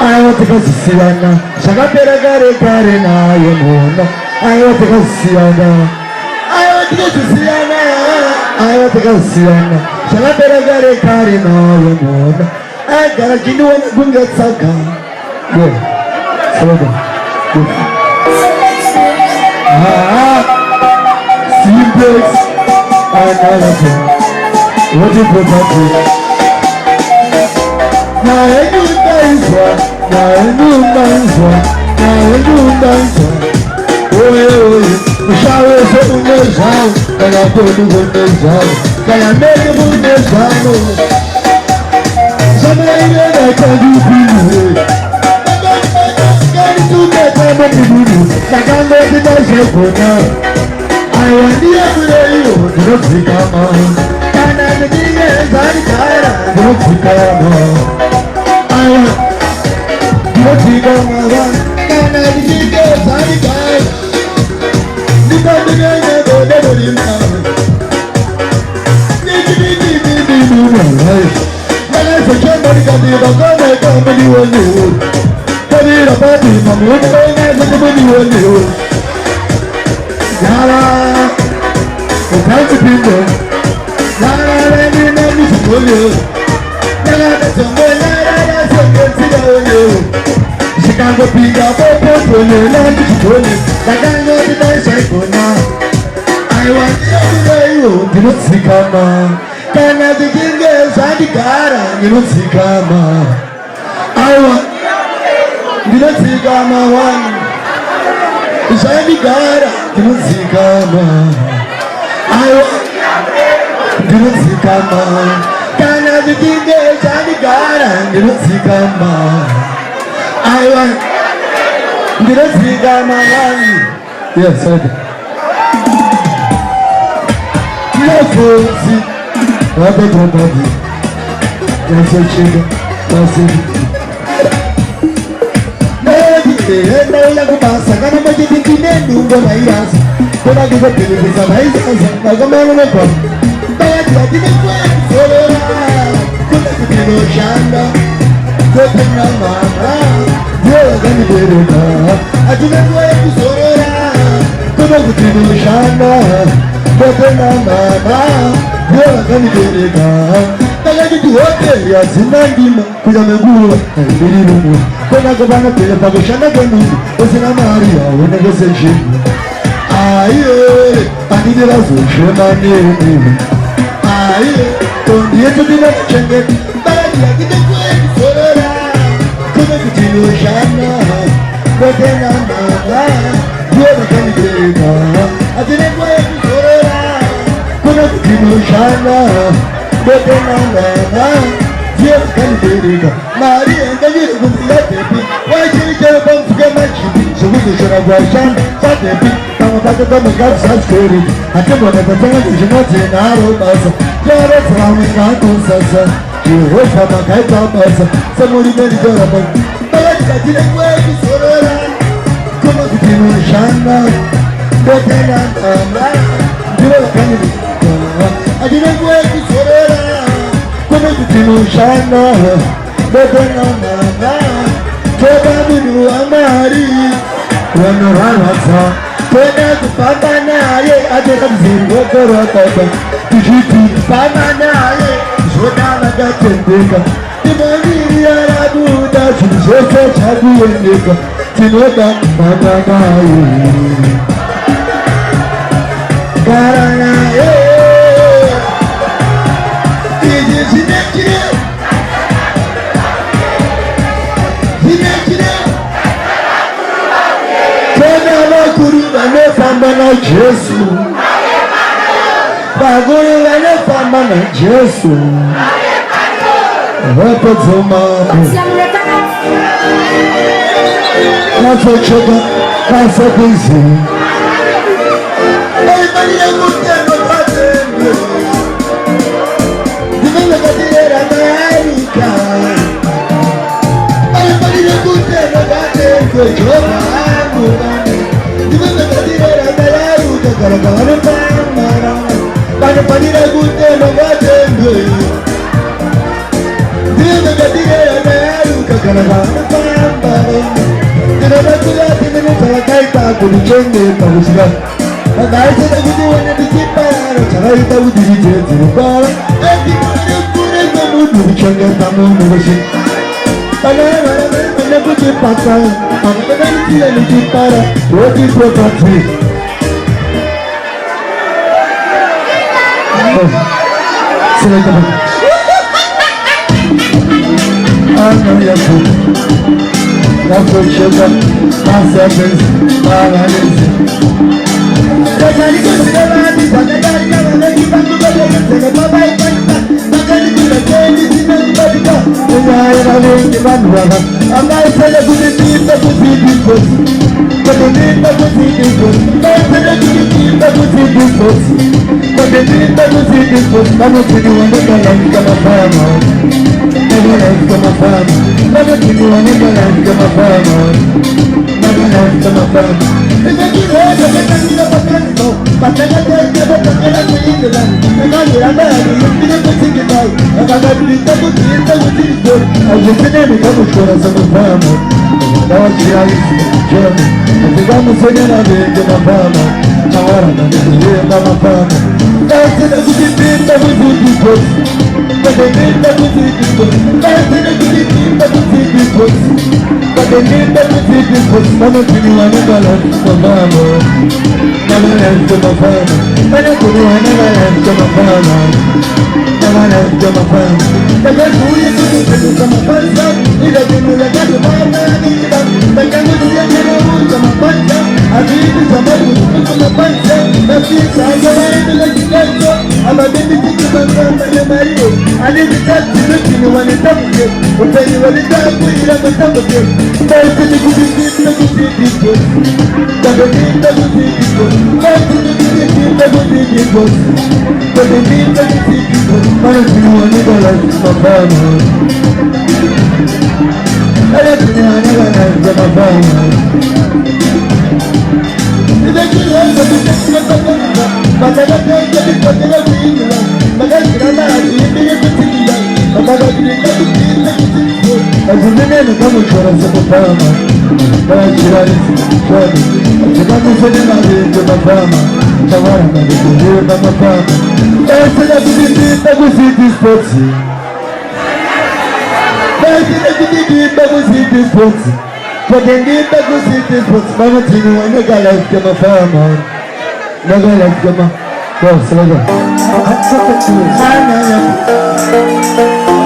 I want to go see her now. Shagapera gare gare na yomona. I want to go see her now. I want to go see her now. I want to go see her now. Shagapera gare gare na yomona. I gotta give you one good get saka. Yeah. Slow down. Simplex. Another thing. What do you put up with? Now I do dance one. Now I do dance one. Now I do dance one. Oh, the shower is in the sound. And I put the window down. Can I make the window sound? Somebody that I can do people. I do that time of the video. I can't make it myself for now. I want the everyday you. Don't think I'm on. And I'm the biggest I'm tired. Don't think I'm on. I want don't think I'm on. And I'm the biggest I'm tired. Because the guy never in town. When I say somebody can be the guy that can't believe what you would. Tell me about it, I'm going to say that I'm going to believe what you would. Yara, the time to be there. Yara, let me know this for you. Yara, that's a boy, Yara, that's a good thing for you. She can't go pick up a pop for you, not to show you. Like I know the nice I go now. I want you to know you, you don't see come on. Can I be king girls, I be cara, you don't see come on. I want you don't see come on. It's only God, you don't see come on. I want you don't see come on. Can I be king girls, I be cara, you don't see come on. I want you don't see come on. Yes, I do. Yes, see. What a good body. Yes, I chicken. That's it. Enda ula kubasa kana majiti kinendu ngoma iyasa Kona kuzo pilipisa maizasa Magoma ule kwa Bayati ya kine kwa Solora Kuna kutino shanda Kote na mama Yola gani bereka Atuna kwa ya kusolora Kuna kutinushana Botena mama Yola kanibeleka Tagajiti hote ya zinandima Kuja megula Mbirirumu Kona kubana pele pagoshana genu Osina maria Wene gose shimu Aye Anidira zushema nini Aye Tondi yetu dina chenge Baradi ya kite kwe kisorora Kuna kutinushana Botena mama Yola kanibeleka Atine kwe kisorora Kuna kutinushana Botena mama Yola kanibeleka Maria ndagiri kumila tepi Wajiri kere bamfuke machibi Sugudu shona gwashan Satepi Kama baka kama kapsa skori Hatemwa na tatanga kujimote na aro basa Jara frawi na kusasa Jehova makaita basa Samuri meni jara baka Baladi katile kwe kisorora Kuma kutinu shana Botena mama Yola kanibeleka Atine kwe kisorora Kuma kutinu shana Botena mama Toba minu amari Wano ranasa Tona kupamba naye Ateka mzingo kora kata Tujiti kupamba naye Shona magatendeka Timoni ya rabuda Chuzose chabu yendeka Tinoda kupamba naye Kara naye Iji zinekire Famba na Jesu Bagulho vale famba na Jesu Rapa zoma Nasa choka Nasa busy Everybody ya mutendo patendo Divina katilera Amerika Everybody ya mutendo patendo Joma amura Karakara pamara Bana panira gute no gatembe Dime gatire na ruka karakara pamara Tena nakula tena salakaita kulichenge pausga Adaise na gute wana dikipara Charaita udirije zirubara Eti kune kune kamudu Changa tamu nubashi Bana gute pata Bana nitia nikipara Roti propati Sila ito ba? Ano yaku? Naku siyota Masabes Pangalis Kagari ko sila mati Pagkagari ka Managi pagkubagan Sila babay pagka Magari ko na Kaya sinagibali ka Kaya naling imanwaga Amay pala kunitin na kusitin ko Kunitin na kusitin ko Amay pala kunitin na kusitin ko Kunitin na kusitin ko Kano kiniwana ka lang ka mapama Nagalag ka mapama Kano kiniwana ka lang ka mapama Nagalag ka mapama Nagagiraga ka kanina pagkanto Pagkagagal ka ba pagkalang mainilan Nagagiraga yung pinagpasigitay Nagagabilita ko tinta ko tinto Ay yung sinemi ka mo shura sa mapama Nagagawa siya yung sinemi Nagagawa sa niya namin ka mapama Nawara na niya ka mapama Dahil sinagugipin na muzikik ko Pagkainin na muzikik ko Dahil sinagugipin na muzikik ko Pagkainin na muzikik ko Mano kiniwana ka lang sa mapama Nagalag ka mapama Mano kiniwana ka lang sa mapama Nagalag ka mapama Nagaguya ko sa mapasa Ilagay mo lang ako mama Nagaguya ka naman sa mapasa Abiti sa magusto ko na pansa Napisa ang gawain nila ginagawa Ang mabibigit ko bang na Mario Alinikat sila kinuwanita mo yun Upaniwalita ako ilang matamagin Dahil sinigubigit na gusigit ko Gagawin na gusigit ko Dahil sinigubigit na gusigit ko Gagawin na gusigit ko Parang sinuwanita lang sa mapama Alam sinuwanita lang sa mapama Magandang Chegando como chora sobre fama. Vai tirar esse choro. Chegando sem nada de uma fama. Agora não me correr da minha fama. Essa é a visita do City Sports. Essa é a visita do City Sports. Potendita do City Sports. Vamos continuar na galera que é uma fama. Na galera que é uma... Nossa, legal.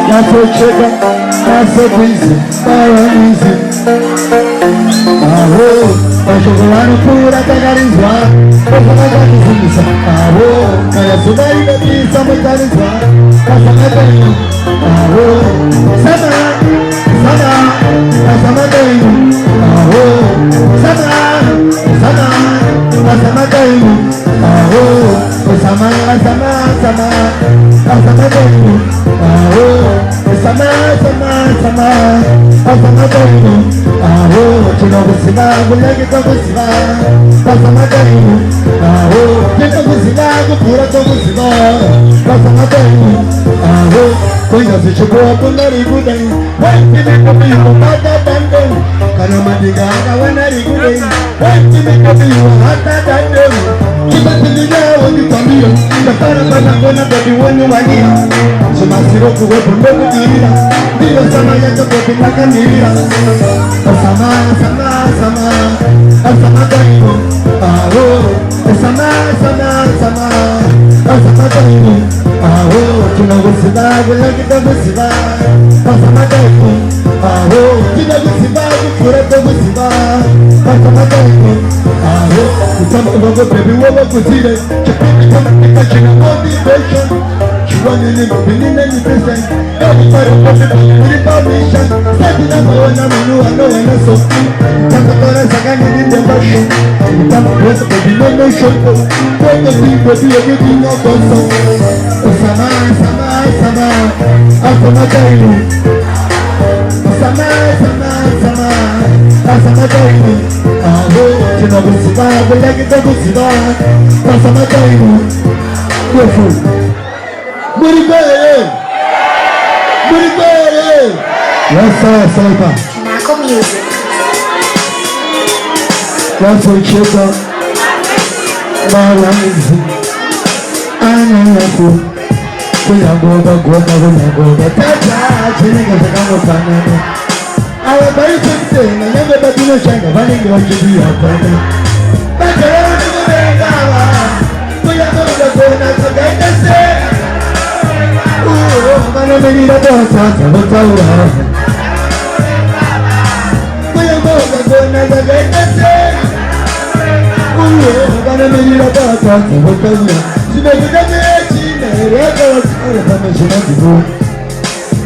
Já foi chegar, já foi busy, easy. Arro, tá jogando pura, tá garizar. Vou falar da vizinha. Arro, cara, suda aí da pista, vou garizar. Passa mais bem. Arro, sana, passa mais bem. Arro, sana, passa mais bem. Arro, sama, passa mais bem. Arro, sama, passa mais bem. Arro, de novo se vai, moleque como se vai. Passa mais bem. Arro, de novo se vai, pura como se vai. Passa mais bem. Arro, coisa se chegou pro narigo bem. Vai que me comigo, mata bandão. Caramba de gaga, vai narigo bem. Vai que me comigo, mata bandão. Kita tinggal di pamilya, kapara bana kona baby wani wania. Semasiro kuwe pundo kudira, bila sama ya coba pinakan dira. Sama daimu, aho. Sama daimu, aho. Cina gusida, gula kita gusida. Sama daimu, aho. Cina gusida, gula kita gusida. Sama daimu, aho. Sama daimu, baby wowo kuzile. Chapini kama tika china motivation. Chubani ni mbini na ni present. Everybody pop it, put it on mission. Steady na mawana minu ano wana so. Chaka tora sagani ni devotion. Itama pwesa baby no no show. Pwesa baby everything all goes so. Sama daimu. Sama daimu. Aho, china gusida, gula kita gusida. Sama daimu. Yofu. Muribere. Yes, sir, Nako Music. That's what you got. Maranzi. Anyaku. Kuyagoda. Tata, chininga sakamo sanene. Awa bari chinte, na nyambe batino shanga, valingi wachibi yapane. Bakara wani kubengawa. Kuyagoda kona sagaita se. Mana menira dosa, sabotaura. Kuyagoda kona sagaita se. Mana menira dosa, sabotaura. Simekuja mechine, reka wasara kama shinatibu.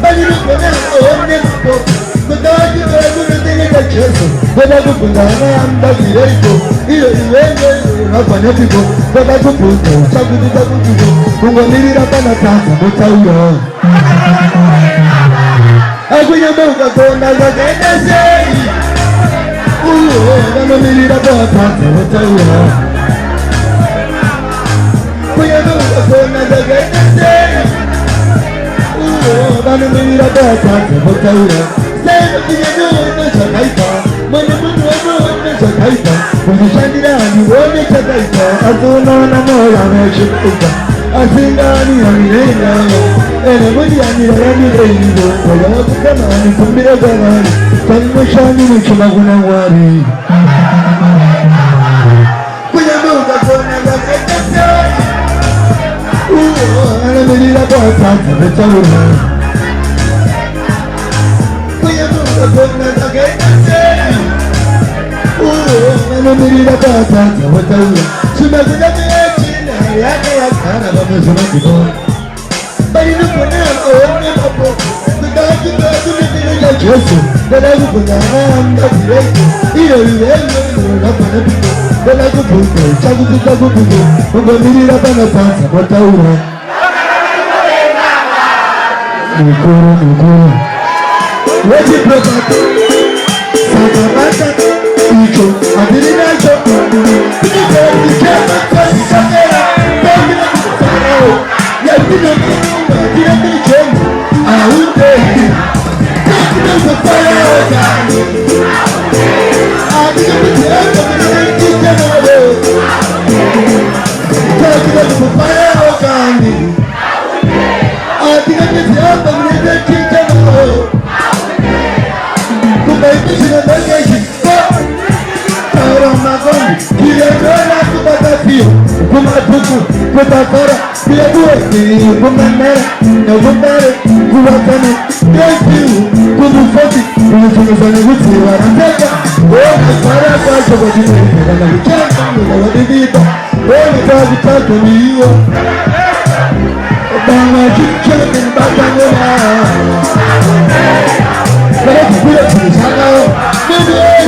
Bani nukone aone mpopo. Mutawaji kwenye tenge kacheso. Bada kupungana amba kireiko. Iyo iwenge hapa nepiko. Bada kupunga chakututa kutuko. Kungomirira pana tasa mutaura. Akunya mbuka kona zakaita sei. Kama mirira pana tasa mutaura. Kunya mbuka kona zakaita sei. Kama mirira pana tasa mutaura. Sema kinyanyone chakaita. Mwana chakaita. Kujishandirani wone chakaita. Azuna na moya meshikuka. Asingani aminena. Ene mwini yanira yamireido. Waya wakukamani kumbira gwanani. Tanimoshani mchumaguna wari. Kunyamuka kona zakaita sei. Ana mirira kwa tata metaura. Kona zakaita sei. Nano mirira tata wataura. Sumakuja mechina yake ya kana baba sumakuja. Bari nukone aone mapo. Kudaji nukine Yesu. Bada kupunga amba kireiko. Iyo iwenge napana piko. Bada kupunga chakupunga. Mungo mirira pana tata wataura. Mukuru. Weji propato. Sakamata. Icho, adirina choku. Icho, ikema kasi sakera. Pogina kusarao. Yadina kukumba, dina kuchemu. Aunde. Kakina kusarao. with a cara, be a boy, woman, no woman, who was coming, thank you, who was fucking, who was going to see what I'm taking. Oh, my father, I was going to be and I can't come with what they did. Oh, the dog is talking to you. Obama, keep checking back on the line. Let's put it to the channel. Maybe I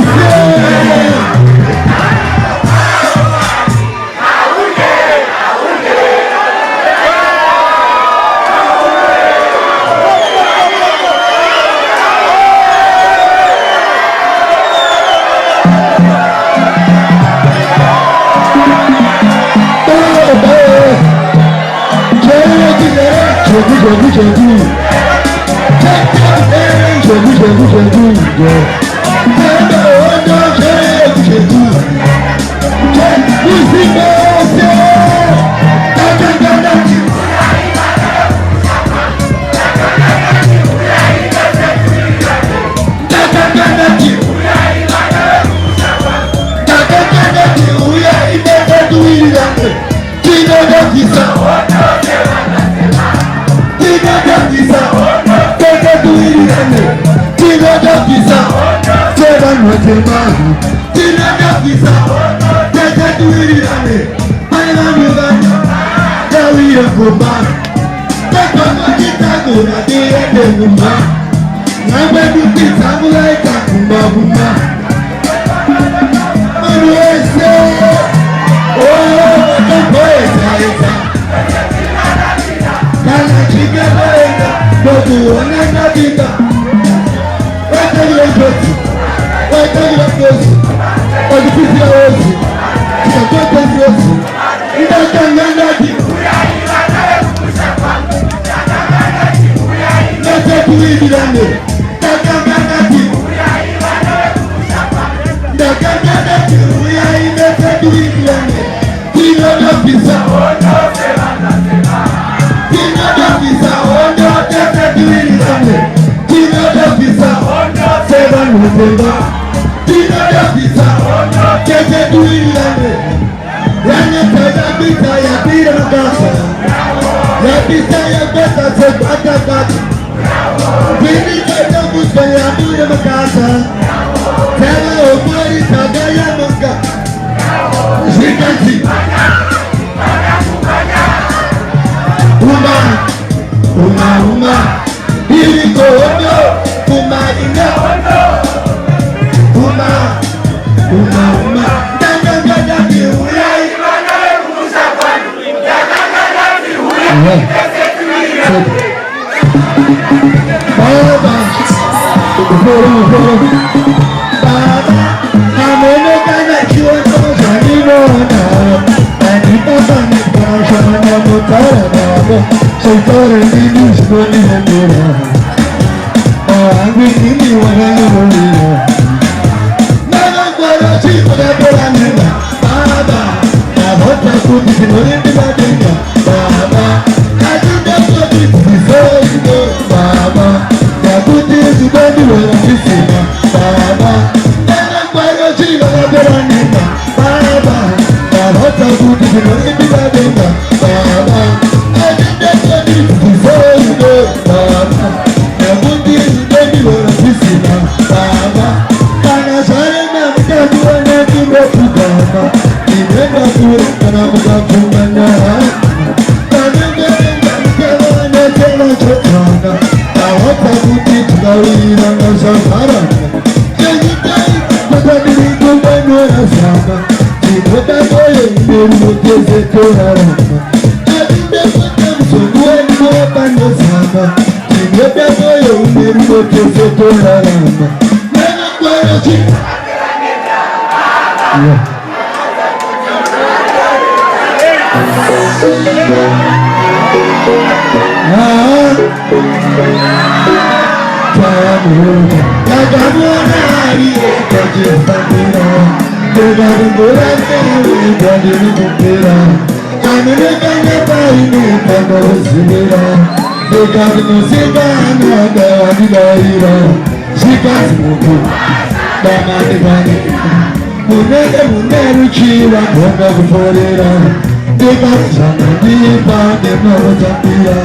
Bega chana diba de novo tapia.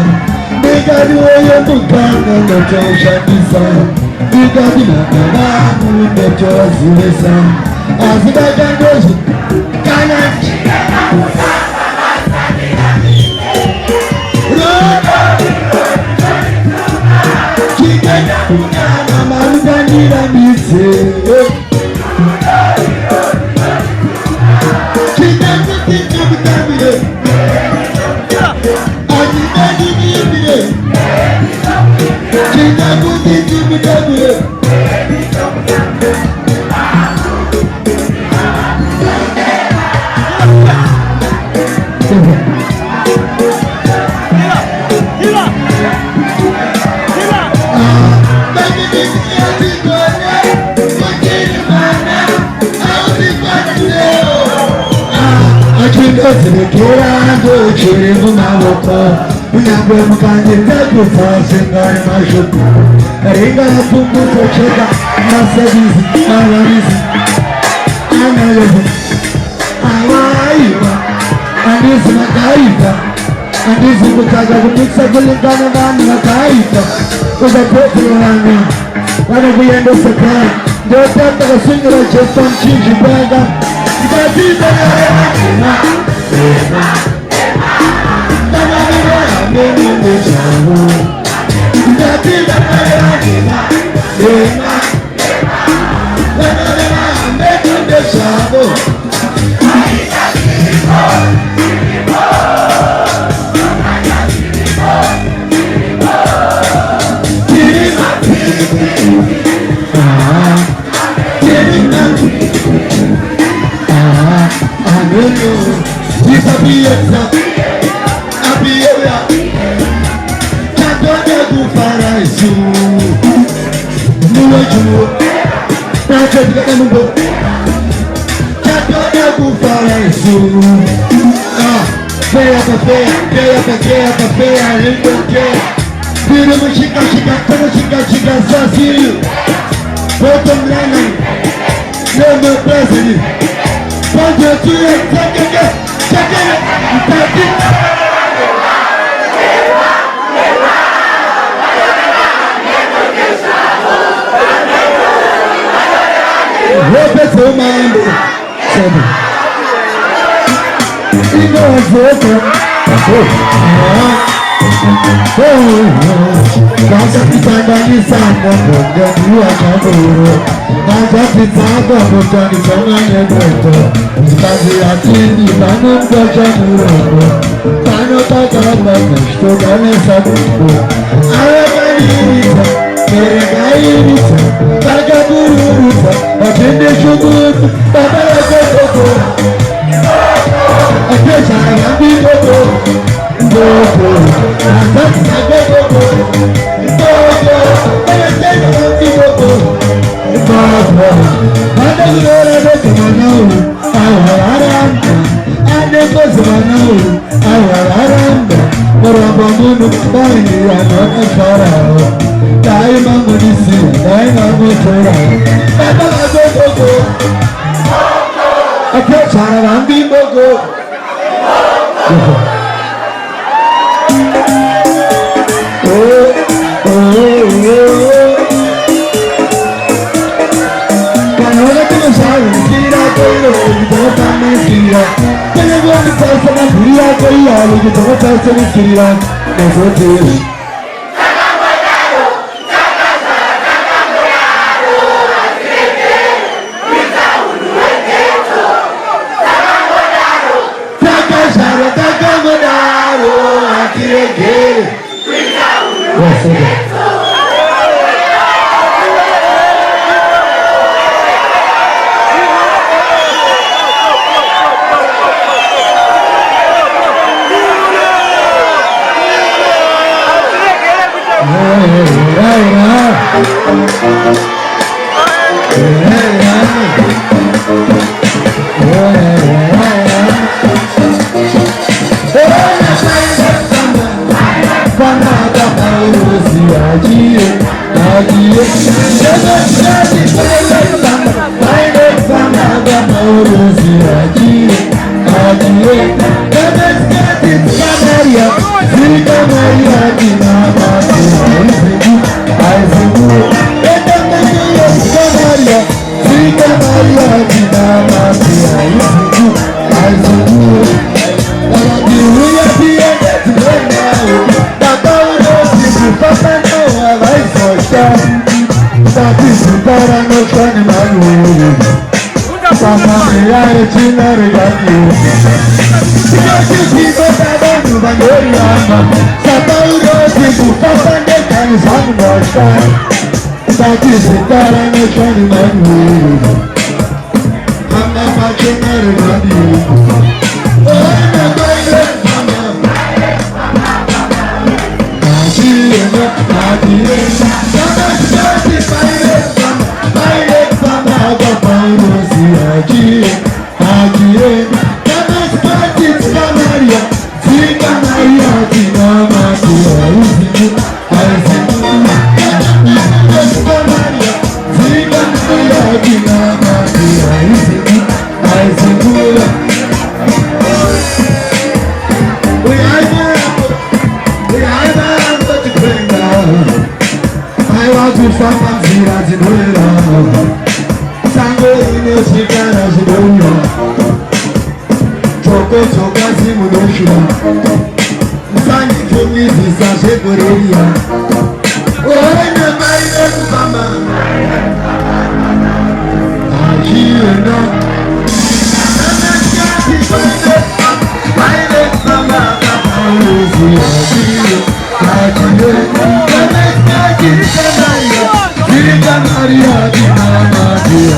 Bega de oyo mukanga no chosha kisa. Bega de mama no chosi lesa. Aziba jangoji kana chika musanga masabira. Roba chika na mama ndandira mise. Querendo tiro na boca, minha boca de tempo fazendo ar machuco. Ringa fundo pra chegar na serviço, na nariz, na nariz. Aiwa, anis na caída, anis no caga do que se ligar na caída. Coisa pouco na minha, quando viendo se cai, deu tanta senhora de fonte de pega, e da vida na sozinho. Bottom line, no more president. Pode eu te Casa pitanga ni samba bonga duwa kaburo. Casa pitanga bonga ni samba nyegoto. Kazi atini bano mgoja muro. Bano tagaba kashto gane sabuko. Awe ganirita, mere gairita. Taga bururita, atende shugutu. Babala koko. Ake sharagambi koko. Koko, asat sago koko. Adieu, Maria Dina Maria Aizimu Eta Maria Maria Sita Maria Dina Maria Aizimu Hallelujah Dia Dina Tata Urosi Papa Noa Vai Sosta Tati Sutara No Shani Manu Papa Mia Etina Regani Yaki Kiba Taba Nubangoria Tata Urosi Papa Nekani Samu Nosta Tati Sutara No Shani Manu Mama Pachina Regani Fantasia de noirão Sangue de cara de dono Choco choca se mudou churão Sangue de misa se coreia Oi na baile do mama Aqui não Baile do mama Sita Maria Dina Maria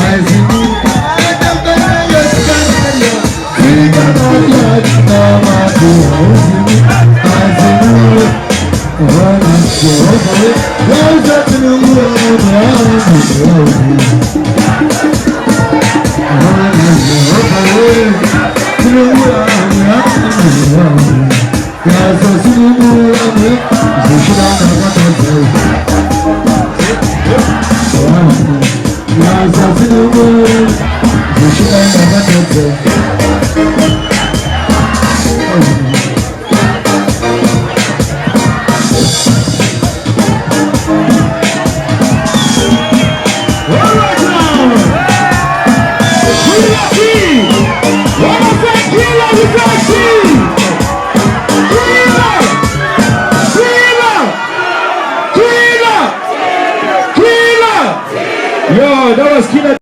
Aizimu Eta Maria Sita Maria Dina Maria Aizimu Wana Shobale Lauza Tunumura Wana Shobale Tunumura Wana Yasa Tunumura Zushina Nakata Yasa Tunumura Zushina Nakata Yo, that was Kina.